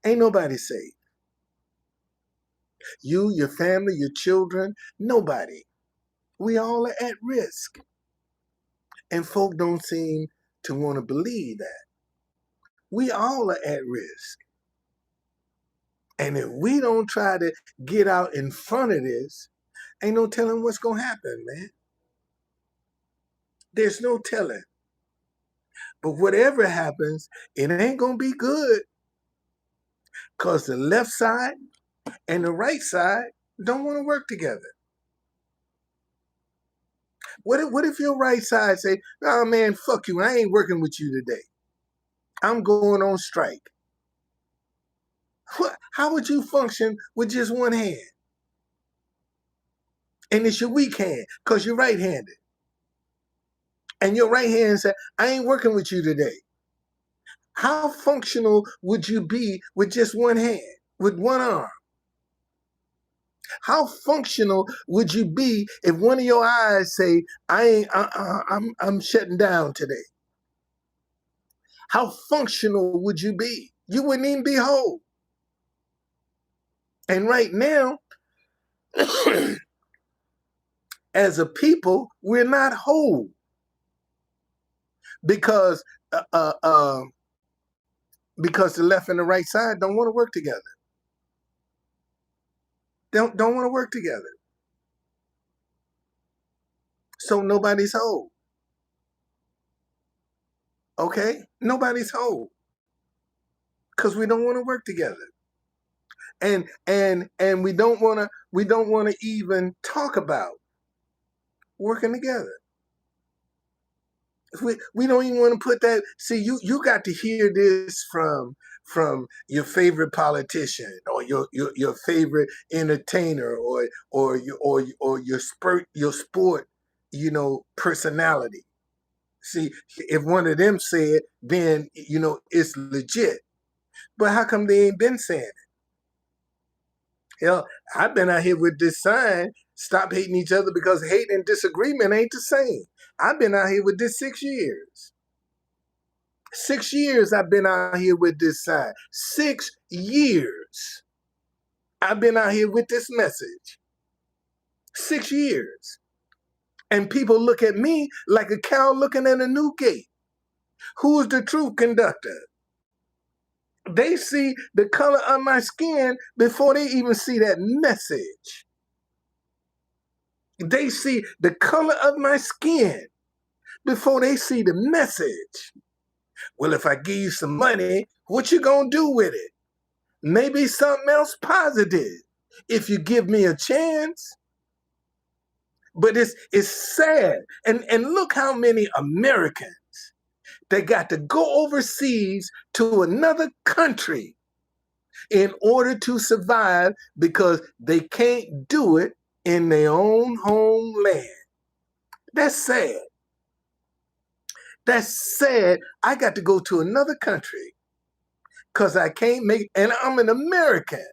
Ain't nobody safe. You, your family, your children, nobody. We all are at risk. And folk don't seem to want to believe that. We all are at risk. And if we don't try to get out in front of this, ain't no telling what's going to happen, man. There's no telling. But whatever happens, it ain't going to be good. Because the left side and the right side don't want to work together. What if your right side say, "Oh man, fuck you, I ain't working with you today. I'm going on strike." How would you function with just one hand? And it's your weak hand because you're right-handed. And your right hand said, "I ain't working with you today." How functional would you be with just one hand, with one arm? How functional would you be if one of your eyes say, "I ain't, I'm shutting down today"? How functional would you be? You wouldn't even be whole. And right now, as a people, we're not whole because uh, uh, uh, because the left and the right side don't want to work together. Don't want to work together. So nobody's whole. Okay, nobody's whole because we don't want to work together, and we don't want to even talk about working together. We don't even want to put that. See, you got to hear this from your favorite politician or your favorite entertainer or your sport personality. See, if one of them said, then it's legit. But how come they ain't been saying it? Hell, I've been out here with this sign, "Stop hating each other," because hate and disagreement ain't the same. I've been out here with this 6 years. 6 years I've been out here with this sign. 6 years I've been out here with this message. 6 years. And people look at me like a cow looking at a new gate. Who's the truth conductor? They see the color of my skin before they even see that message. They see the color of my skin before they see the message. Well, if I give you some money, what you gonna do with it? Maybe something else positive if you give me a chance. But it's sad. And look how many Americans they got to go overseas to another country in order to survive because they can't do it in their own homeland. That's sad. That's sad. I got to go to another country because I can't make it, and I'm an American,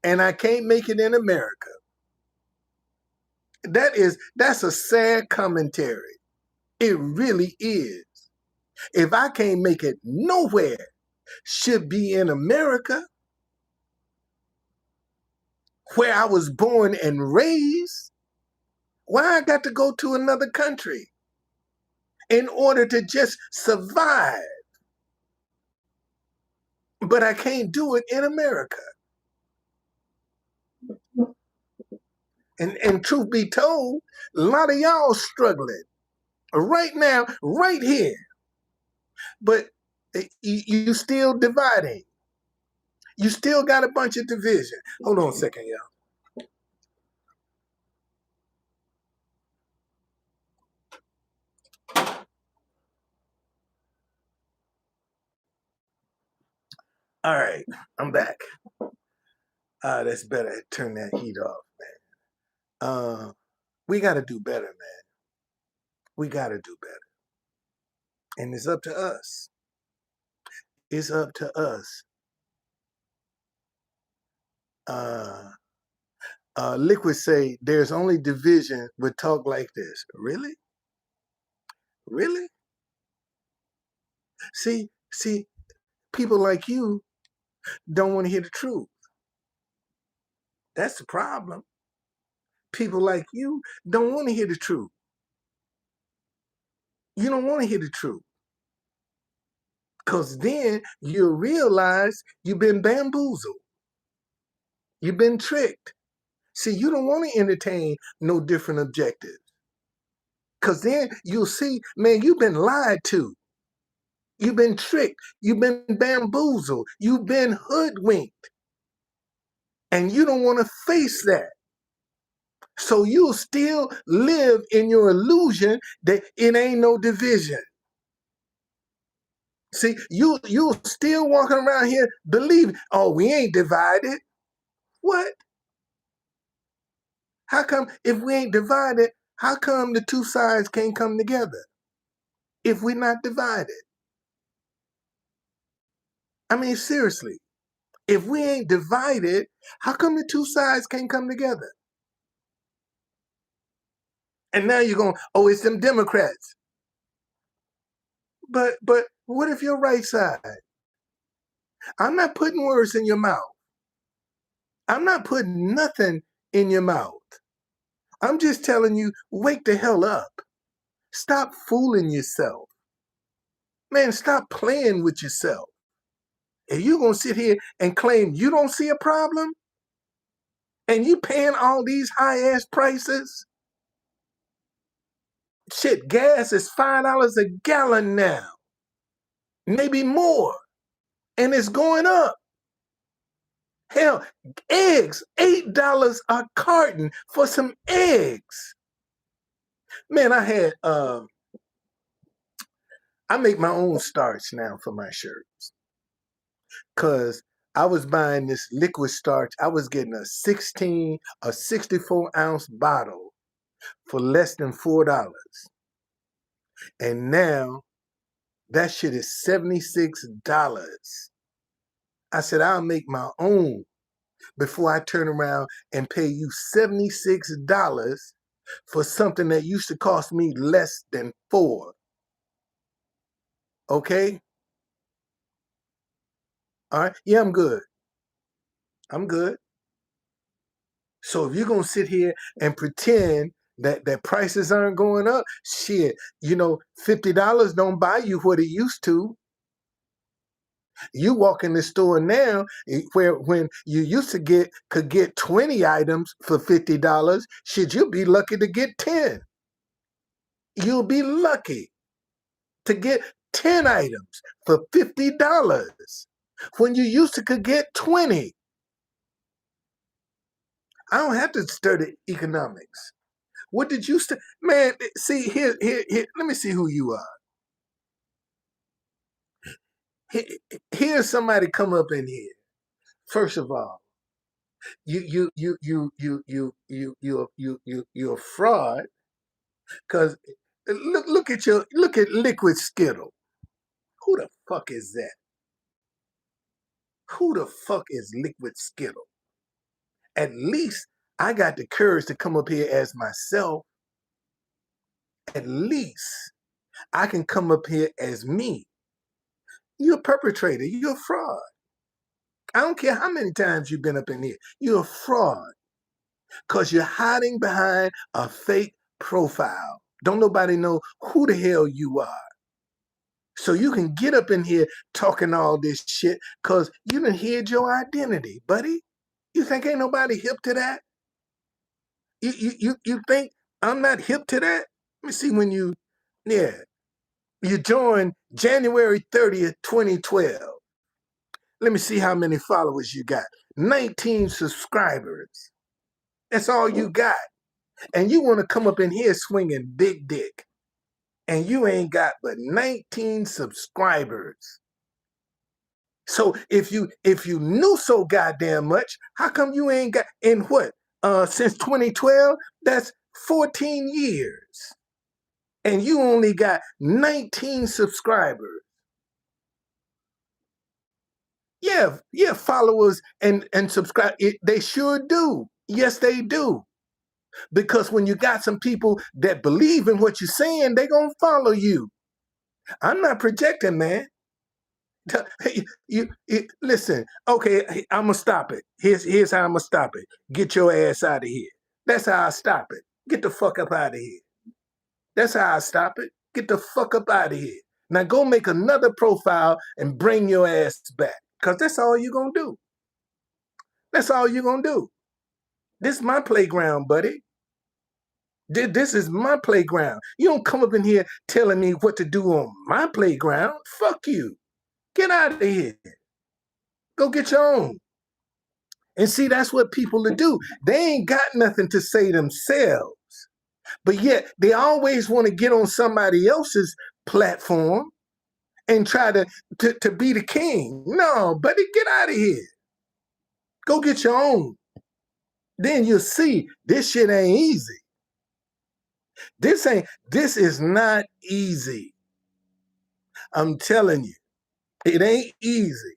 and I can't make it in America. That's a sad commentary. It really is. If I can't make it nowhere, should be in America, where I was born and raised. Why I got to go to another country in order to just survive? But I can't do it in America. And truth be told, a lot of y'all struggling right now, right here. But you still dividing. You still got a bunch of division. Hold on a second, y'all. All right, I'm back. That's better. Turn that heat off, man. We got to do better, man. We got to do better. And it's up to us. It's up to us. Liquid say there's only division with talk like this. Really? Really? See, people like you don't want to hear the truth. That's the problem. People like you don't want to hear the truth. You don't want to hear the truth. Because then you'll realize you've been bamboozled. You've been tricked. See, you don't want to entertain no different objectives. Because then you'll see, man, you've been lied to. You've been tricked. You've been bamboozled. You've been hoodwinked. And you don't want to face that. So you'll still live in your illusion that it ain't no division. See, you still walking around here believing, oh, we ain't divided. What? How come if we ain't divided, how come the two sides can't come together if we're not divided? I mean, seriously, if we ain't divided, how come the two sides can't come together? And now you're going, oh, it's them Democrats. But what if you're right side? I'm not putting words in your mouth. I'm not putting nothing in your mouth. I'm just telling you, wake the hell up. Stop fooling yourself. Man, stop playing with yourself. If you're going to sit here and claim you don't see a problem and you paying all these high-ass prices, shit, gas is $5 a gallon now, maybe more, and it's going up. Hell, eggs, $8 a carton for some eggs. Man, I make my own starch now for my shirts. Cause I was buying this liquid starch. I was getting a 64-ounce bottle for less than $4. And now that shit is $76. I said, I'll make my own before I turn around and pay you $76 for something that used to cost me less than $4. Okay? All right? Yeah, I'm good. I'm good. So if you're going to sit here and pretend that prices aren't going up, shit, $50 don't buy you what it used to. You walk in the store now where when you used to could get 20 items for $50, shit, you'll be lucky to get 10. You'll be lucky to get 10 items for $50 when you used to could get 20. I don't have to study economics. What did you study? Man, see, here, let me see who you are. Here's somebody come up in here. First of all, you're a fraud because look at Liquid Skittle. Who the fuck is that? Who the fuck is Liquid Skittle? At least I got the courage to come up here as myself. At least I can come up here as me. You're a perpetrator. You're a fraud. I don't care how many times you've been up in here. You're a fraud because you're hiding behind a fake profile. Don't nobody know who the hell you are. So you can get up in here talking all this shit because you done hid your identity, buddy. You think ain't nobody hip to that? You think I'm not hip to that? Let me see when you joined January 30th, 2012. Let me see how many followers you got. 19 subscribers. That's all you got. And you want to come up in here swinging big dick. And you ain't got but 19 subscribers. So if you knew so goddamn much, how come you ain't got in what? Since 2012, that's 14 years. And you only got 19 subscribers. Yeah, followers and subscribe. They sure do. Yes, they do. Because when you got some people that believe in what you're saying, they gonna follow you. I'm not projecting, man. You listen. Okay, I'm gonna stop it. Here's how I'm gonna stop it. Get your ass out of here. That's how I stop it. Get the fuck up out of here. That's how I stop it. Get the fuck up out of here. Now go make another profile and bring your ass back. Cause that's all you're gonna do. That's all you're gonna do. This is my playground, buddy. This is my playground. You don't come up in here telling me what to do on my playground. Fuck you. Get out of here. Go get your own. And see, that's what people do. They ain't got nothing to say themselves, but yet they always want to get on somebody else's platform and try to be the king. No, buddy, get out of here. Go get your own. Then you'll see this shit ain't easy. This is not easy. I'm telling you, it ain't easy.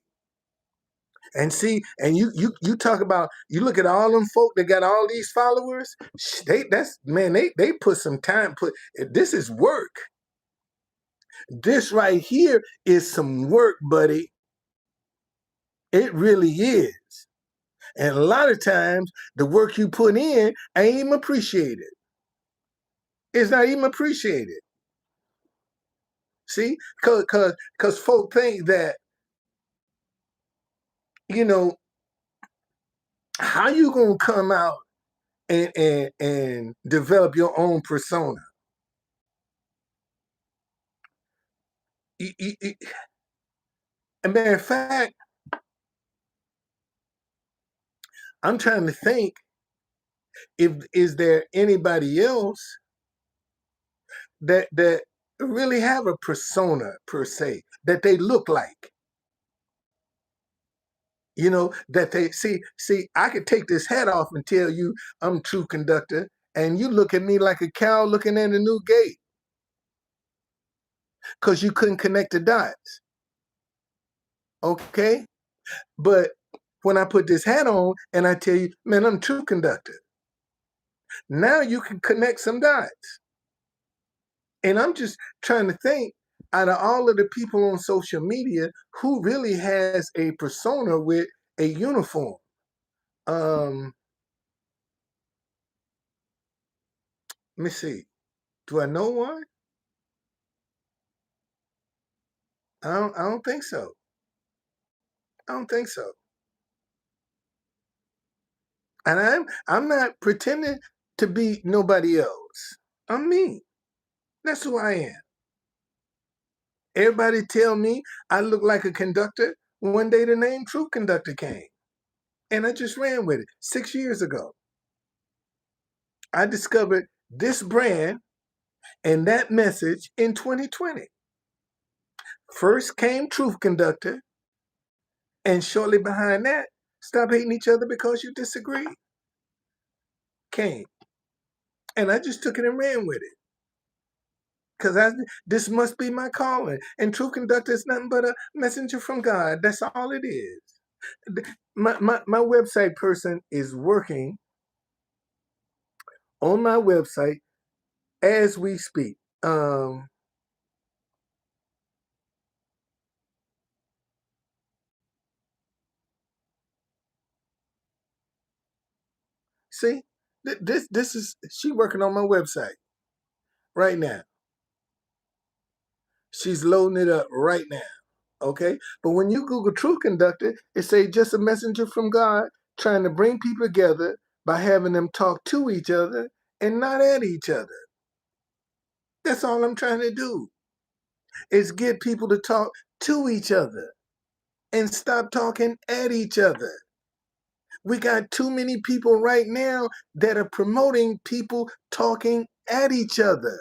And see, and you talk about, you look at all them folk that got all these followers. They put some time. This is work. This right here is some work, buddy. It really is. And a lot of times, the work you put in ain't even appreciated. It's not even appreciated. See, cause folk think that, you know, how you gonna come out and develop your own persona? A matter of fact, I'm trying to think, if is there anybody else that really have a persona per se that they look like. You know, that they see, I could take this hat off and tell you I'm true conductor, and you look at me like a cow looking at a new gate because you couldn't connect the dots. Okay? But when I put this hat on and I tell you, man, I'm true conductor, now you can connect some dots. And I'm just trying to think, out of all of the people on social media, who really has a persona with a uniform? Let me see. Do I know one? I don't think so. I don't think so. And I'm not pretending to be nobody else. I'm me. That's who I am. Everybody tell me I look like a conductor. One day the name True Conductor came. And I just ran with it 6 years ago. I discovered this brand and that message in 2020. First came Truth Conductor, and shortly behind that, Stop Hating Each Other Because You Disagree came. And I just took it and ran with it. Because this must be my calling. And Truth Conductor is nothing but a messenger from God. That's all it is. My website person is working on my website as we speak. See, this is she working on my website right now. She's loading it up right now. Okay, but when you Google Truth Conductor, it say just a messenger from God trying to bring people together by having them talk to each other and not at each other. That's all I'm trying to do, is get people to talk to each other and stop talking at each other. We got too many people right now that are promoting people talking at each other.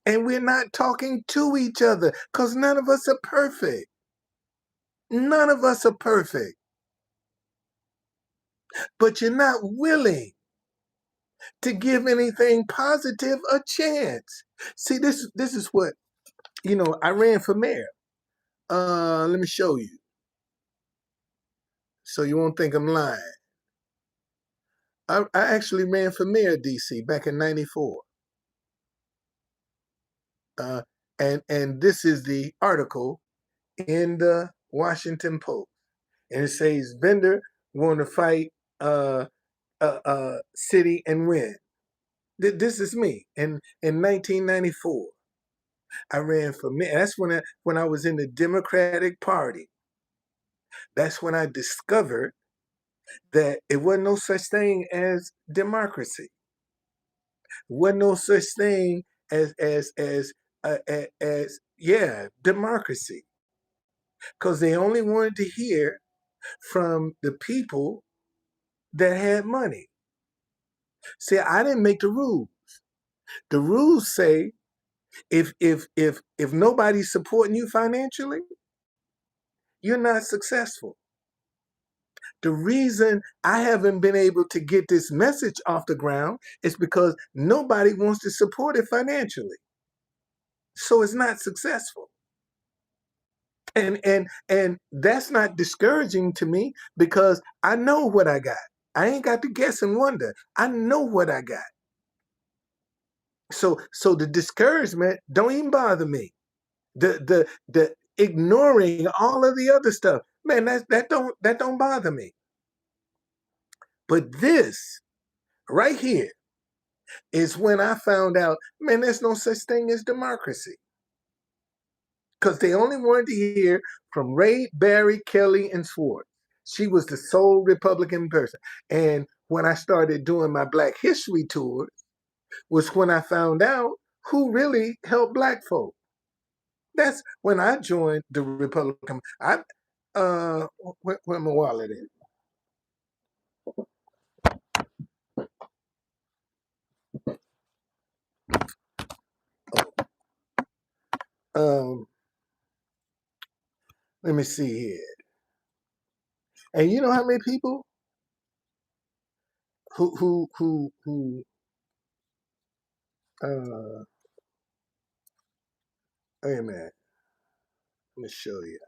And we're not talking to each other because none of us are perfect. None of us are perfect. But you're not willing to give anything positive a chance. See, this is what, I ran for mayor. Let me show you so you won't think I'm lying. I actually ran for mayor of DC back in '94. And this is the article in the Washington Post. And it says vendor want to fight city and win. This is me. In 1994, I ran for mayor. That's when I was in the Democratic Party. That's when I discovered that it wasn't no such thing as democracy. It wasn't no such thing as democracy. Because they only wanted to hear from the people that had money. See, I didn't make the rules. The rules say if nobody's supporting you financially, you're not successful. The reason I haven't been able to get this message off the ground is because nobody wants to support it financially. So it's not successful. And that's not discouraging to me because I know what I got. I ain't got to guess and wonder. I know what I got. So the discouragement don't even bother me. The ignoring all of the other stuff, man, that don't bother me. But this right here is when I found out, man, there's no such thing as democracy. Because they only wanted to hear from Ray, Barry, Kelly, and Swartz. She was the sole Republican person. And when I started doing my Black History tours, was when I found out who really helped Black folk. That's when I joined the Republican. Where my wallet is? Um, Let me see here. And you know how many people who wait a minute. Let me show you.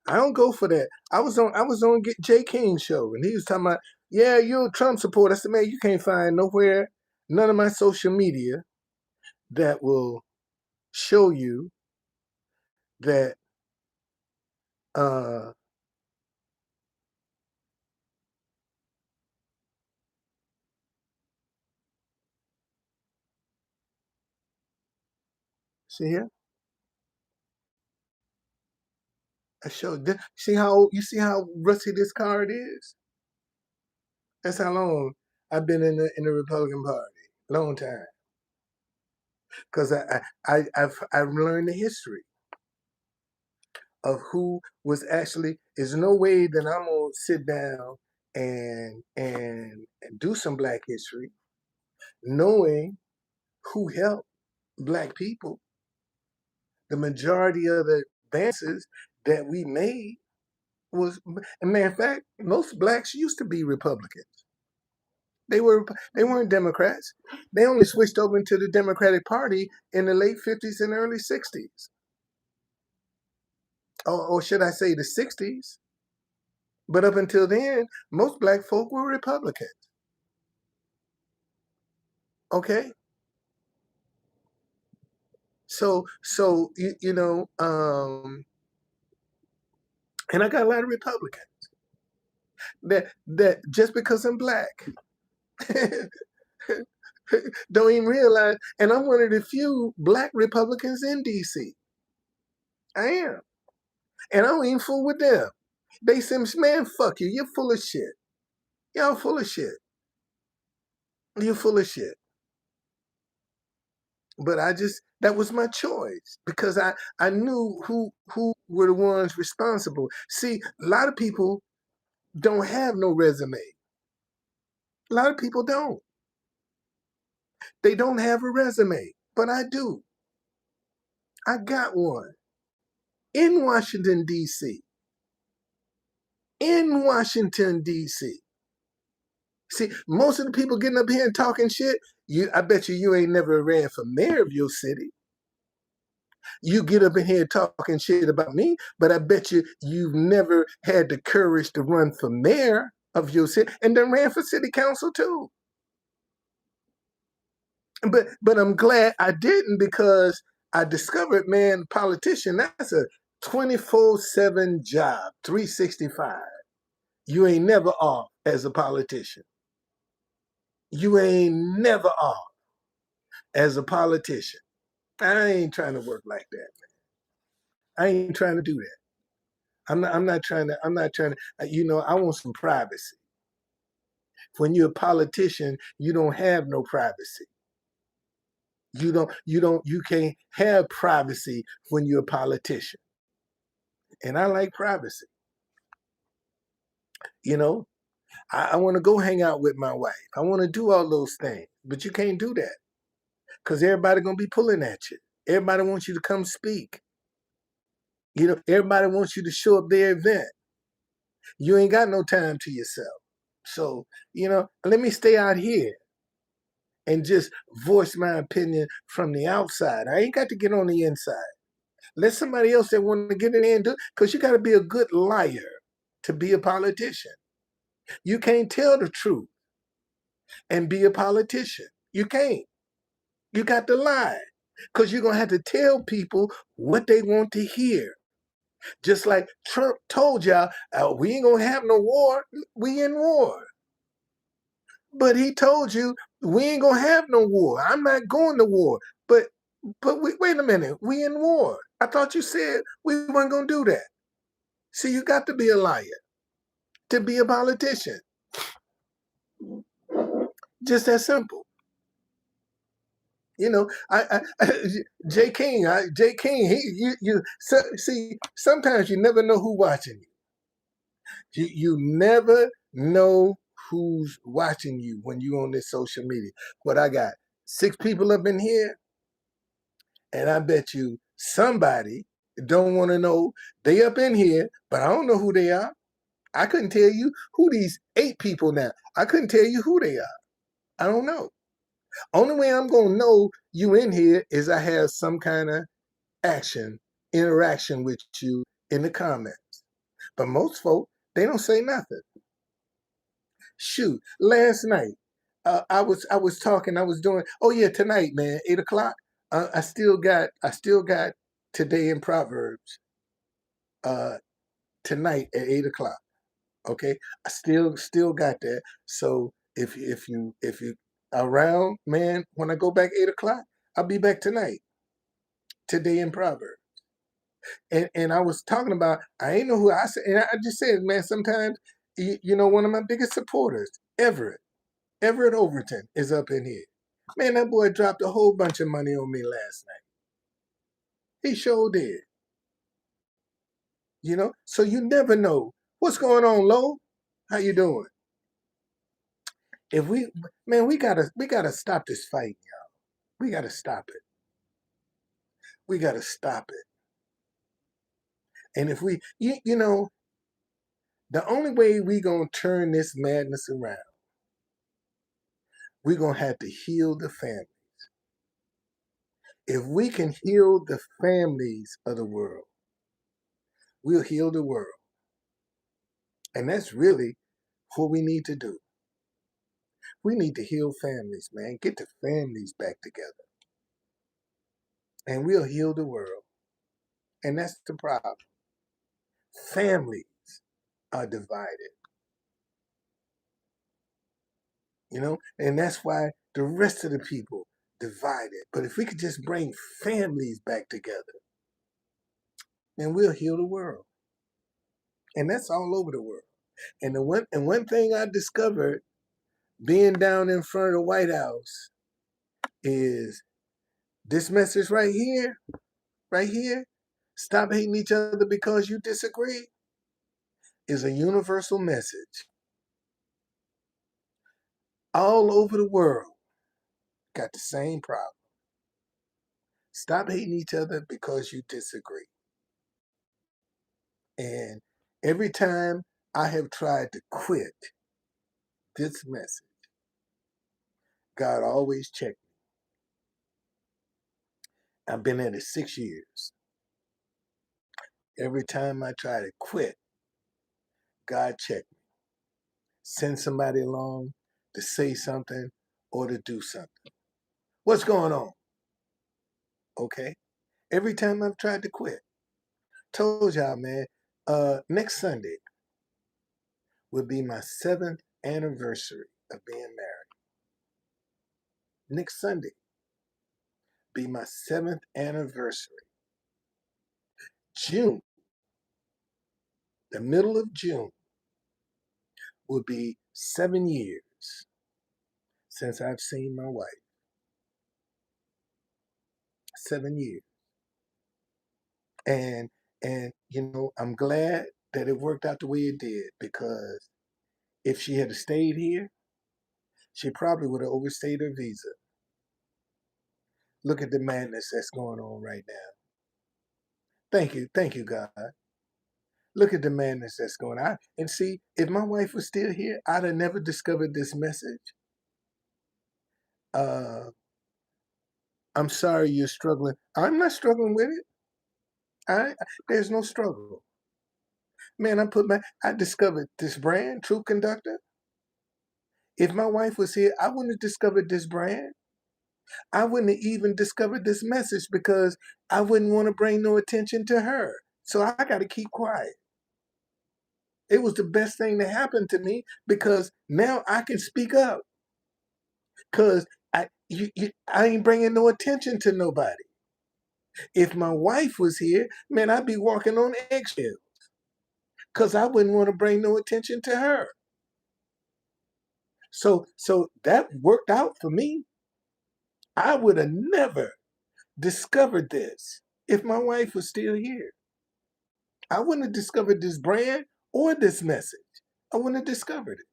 I don't go for that. I was on Jay King's show and he was talking about, yeah, you're a Trump supporter. I said, man, you can't find nowhere, none of my social media that will show you that uh see here? I showed this. See how rusty this card is? That's how long I've been in the Republican Party. Long time. Because I've learned the history of who was actually. There's no way that I'm gonna sit down and do some Black history, knowing who helped Black people. The majority of the advances that we made was, a matter of fact, most Blacks used to be Republicans. They weren't Democrats. They only switched over into the Democratic Party in the late 50s and early 60s. Or should I say the 60s? But up until then, most Black folk were Republicans. Okay? So and I got a lot of Republicans that just because I'm Black don't even realize, and I'm one of the few Black Republicans in DC. I am. And I don't even fool with them. They say, man, fuck you. You're full of shit. Y'all full of shit. You're full of shit. But that was my choice because I knew who were the ones responsible. See, a lot of people don't have no resume. A lot of people don't. They don't have a resume, but I do. I got one in Washington, D.C. In Washington, D.C. See, most of the people getting up here and talking shit, I bet you ain't never ran for mayor of your city. You get up in here talking shit about me, but I bet you've never had the courage to run for mayor of your city, and then ran for city council too. But I'm glad I didn't because I discovered, man, politician, that's a 24/7 job, 365. You ain't never off as a politician. You ain't never off as a politician. I ain't trying to work like that, man. I ain't trying to do that. I'm not trying to. I'm not trying to. I want some privacy. When you're a politician, you don't have no privacy. You can't have privacy when you're a politician. And I like privacy. You know, I want to go hang out with my wife. I want to do all those things, but you can't do that because everybody gonna be pulling at you. Everybody wants you to come speak. Everybody wants you to show up their event. You ain't got no time to yourself. So, let me stay out here and just voice my opinion from the outside. I ain't got to get on the inside. Let somebody else that want to get in there and do it, because you got to be a good liar to be a politician. You can't tell the truth and be a politician. You can't. You got to lie because you're going to have to tell people what they want to hear. Just like Trump told y'all, we ain't going to have no war. We in war. But he told you, we ain't going to have no war. I'm not going to war. But wait a minute. We in war. I thought you said we weren't going to do that. See, you got to be a liar to be a politician. Just that simple. Jay King, see, sometimes you never know who's watching you. You never know who's watching you when you're on this social media. But I got 6 people up in here, and I bet you somebody don't want to know they up in here, but I don't know who they are. I couldn't tell you who these 8 people now. I couldn't tell you who they are. I don't know. Only way I'm gonna know you in here is I have some kind of interaction with you in the comments. But most folk, they don't say nothing. Shoot, last night, I was talking, I was doing. Oh yeah, tonight, man, 8 o'clock. I still got today in Proverbs. Uh, Tonight at 8 o'clock. Okay, I still got that. So if you around, man, when I go back 8 o'clock, I'll be back tonight. Today in Proverbs. And I was talking about, I ain't know who I said, and I just said, man, sometimes one of my biggest supporters, Everett Overton is up in here. Man, that boy dropped a whole bunch of money on me last night. He sure did. So you never know what's going on, Lo. How you doing? If we Man, we gotta stop this fight, y'all. We gotta stop it. We gotta stop it. And if the only way we gonna turn this madness around, we're gonna have to heal the family. If we can heal the families of the world, we'll heal the world. And that's really what we need to do. We need to heal families, man. Get the families back together. And we'll heal the world. And that's the problem. Families are divided. And that's why the rest of the people divided. But if we could just bring families back together, then we'll heal the world. And that's all over the world. And one thing I discovered being down in front of the White House is this message right here. Stop hating each other because you disagree is a universal message. All over the world got the same problem. Stop hating each other because you disagree. And every time I have tried to quit this message, God always checked me. I've been at it 6 years. Every time I try to quit, God checked me. Send somebody along to say something or to do something. What's going on? Okay. Every time I've tried to quit. Told y'all, man, next Sunday will be my 7th anniversary of being married. Next Sunday be my 7th anniversary. June, the middle of June, will be 7 years since I've seen my wife. 7 years. And I'm glad that it worked out the way it did, because If she had stayed here, she probably would have overstayed her visa. Look at the madness that's going on right now. Thank you, God. Look at the madness that's going on. And see, if my wife was still here, I'd have never discovered this message. Uh, I'm sorry you're struggling. I'm not struggling with it. There's no struggle. Man, I discovered this brand, True Conductor. If my wife was here, I wouldn't have discovered this brand. I wouldn't have even discovered this message because I wouldn't want to bring no attention to her. So I got to keep quiet. It was the best thing that happened to me because now I can speak up because I ain't bringing no attention to nobody. If my wife was here, man, I'd be walking on eggshells because I wouldn't want to bring no attention to her. So that worked out for me. I would have never discovered this if my wife was still here. I wouldn't have discovered this brand or this message. I wouldn't have discovered it.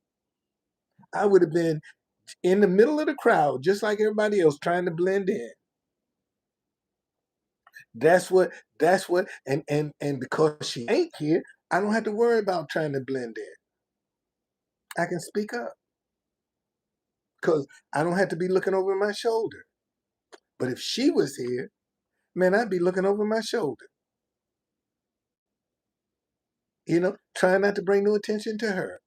I would have been in the middle of the crowd, just like everybody else, trying to blend in. That's what, and because she ain't here, I don't have to worry about trying to blend in. I can speak up because I don't have to be looking over my shoulder. But if she was here, man, I'd be looking over my shoulder, trying not to bring no attention to her.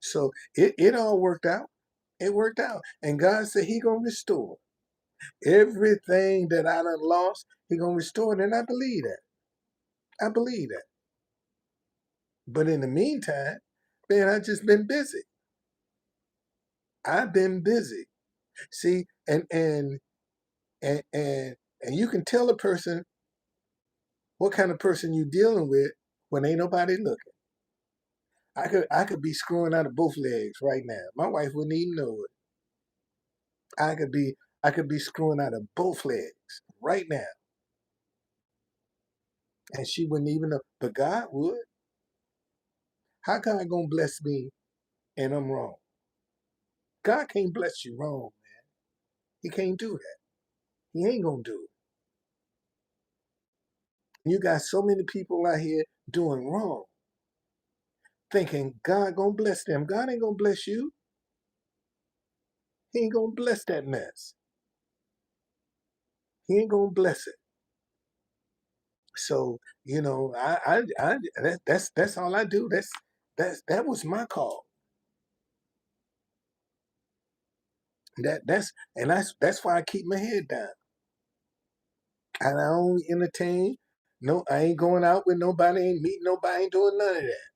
So it all worked out. It worked out. And God said he going to restore everything that I done lost. He going to restore it. And I believe that. I believe that. But in the meantime, man, I just been busy. I've been busy. See, and you can tell a person what kind of person you dealing with when ain't nobody looking. I could be screwing out of both legs right now. My wife wouldn't even know it. I could be I could be screwing out of both legs right now. And she wouldn't even know. But God would. How God gonna bless me and I'm wrong? God can't bless you wrong, man. He can't do that. He ain't gonna do it. You got so many people out here doing wrong, thinking God gonna bless them. God ain't gonna bless you. He ain't gonna bless that mess. He ain't gonna bless it. So that's all I do. That was my call. That's why I keep my head down. And I don't entertain. No, I ain't going out with nobody. Ain't meeting nobody. Ain't doing none of that.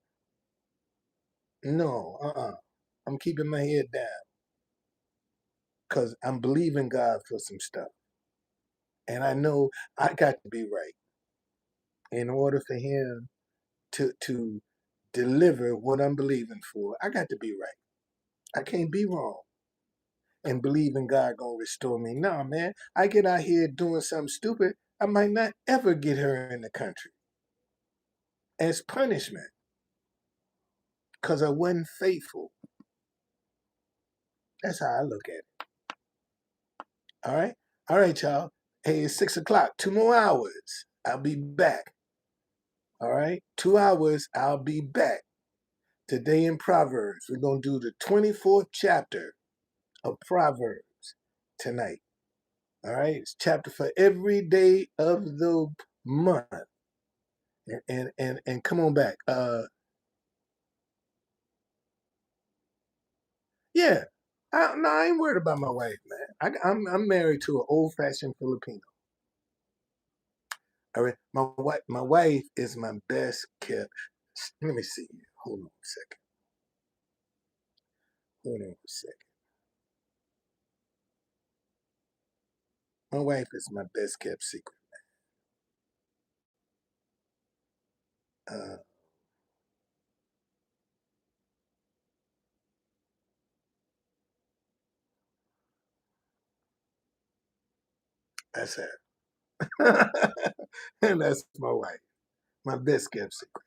No, I'm keeping my head down because I'm believing God for some stuff, and I know I got to be right in order for Him to deliver what I'm believing for. I got to be right. I can't be wrong and believing God gonna restore me. No, man, I get out here doing something stupid. I might not ever get her in the country as punishment because I wasn't faithful. That's how I look at it. All right, y'all. Hey, it's 6 o'clock. 2 more hours. I'll be back. All right, 2 hours. I'll be back. Today in Proverbs, we're gonna do the 24th chapter of Proverbs tonight. All right, it's chapter for every day of the month. And come on back. Yeah. No, I ain't worried about my wife, man. I'm married to an old fashioned Filipino. All right, my wife is my best kept. Let me see. Hold on a second. Hold on a second. My wife is my best kept secret. Uh, that's her. And that's my wife. My best kept secret.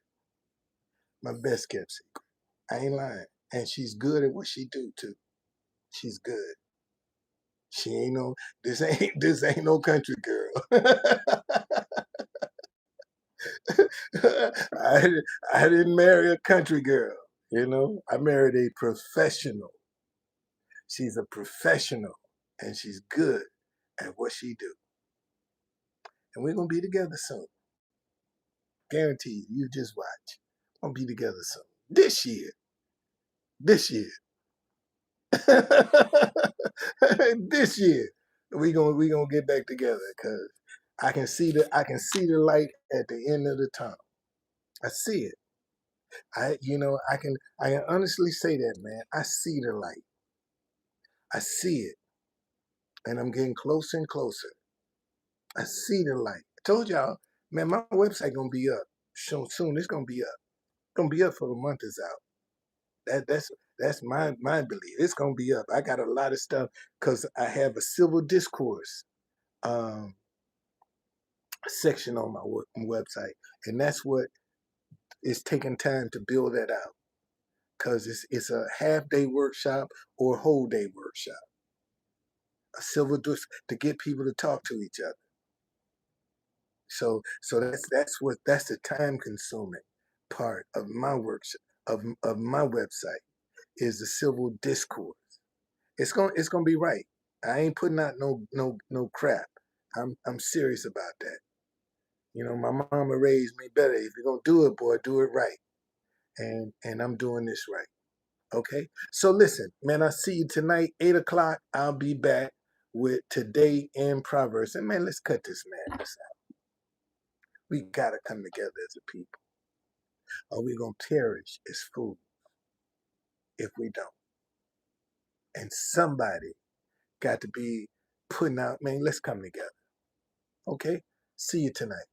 My best kept secret. I ain't lying. And she's good at what she do too. She's good. She ain't no this ain't no country girl. I I didn't marry a country girl, you know. I married a professional. She's a professional and she's good at what she do. And we're gonna be together soon. Guaranteed. You just watch. We're gonna be together soon. This year. This year. This year. We gonna get back together because I can see the light at the end of the tunnel. I see it. I can honestly say that, man. I see the light. I see it. And I'm getting closer and closer. I see the light. I told y'all, man, my website gonna be up soon. It's gonna be up. Gonna be up for the month is out. That's my belief. It's gonna be up. I got a lot of stuff because I have a civil discourse um, section on my website, and that's what is taking time to build that out because it's a half day workshop or whole day workshop. A civil to get people to talk to each other. So that's the time consuming part of my workshop of my website is the civil discourse. It's gonna be right. I ain't putting out no crap. I'm serious about that. You know, my mama raised me better. If you're gonna do it, boy, do it right. And I'm doing this right. Okay. So listen, man, I see you tonight, 8 o'clock. I'll be back with Today in Proverbs. And man, let's cut this madness out. We gotta come together as a people, or we're gonna perish as fools if we don't. And somebody got to be putting out, man, let's come together. Okay? See you tonight.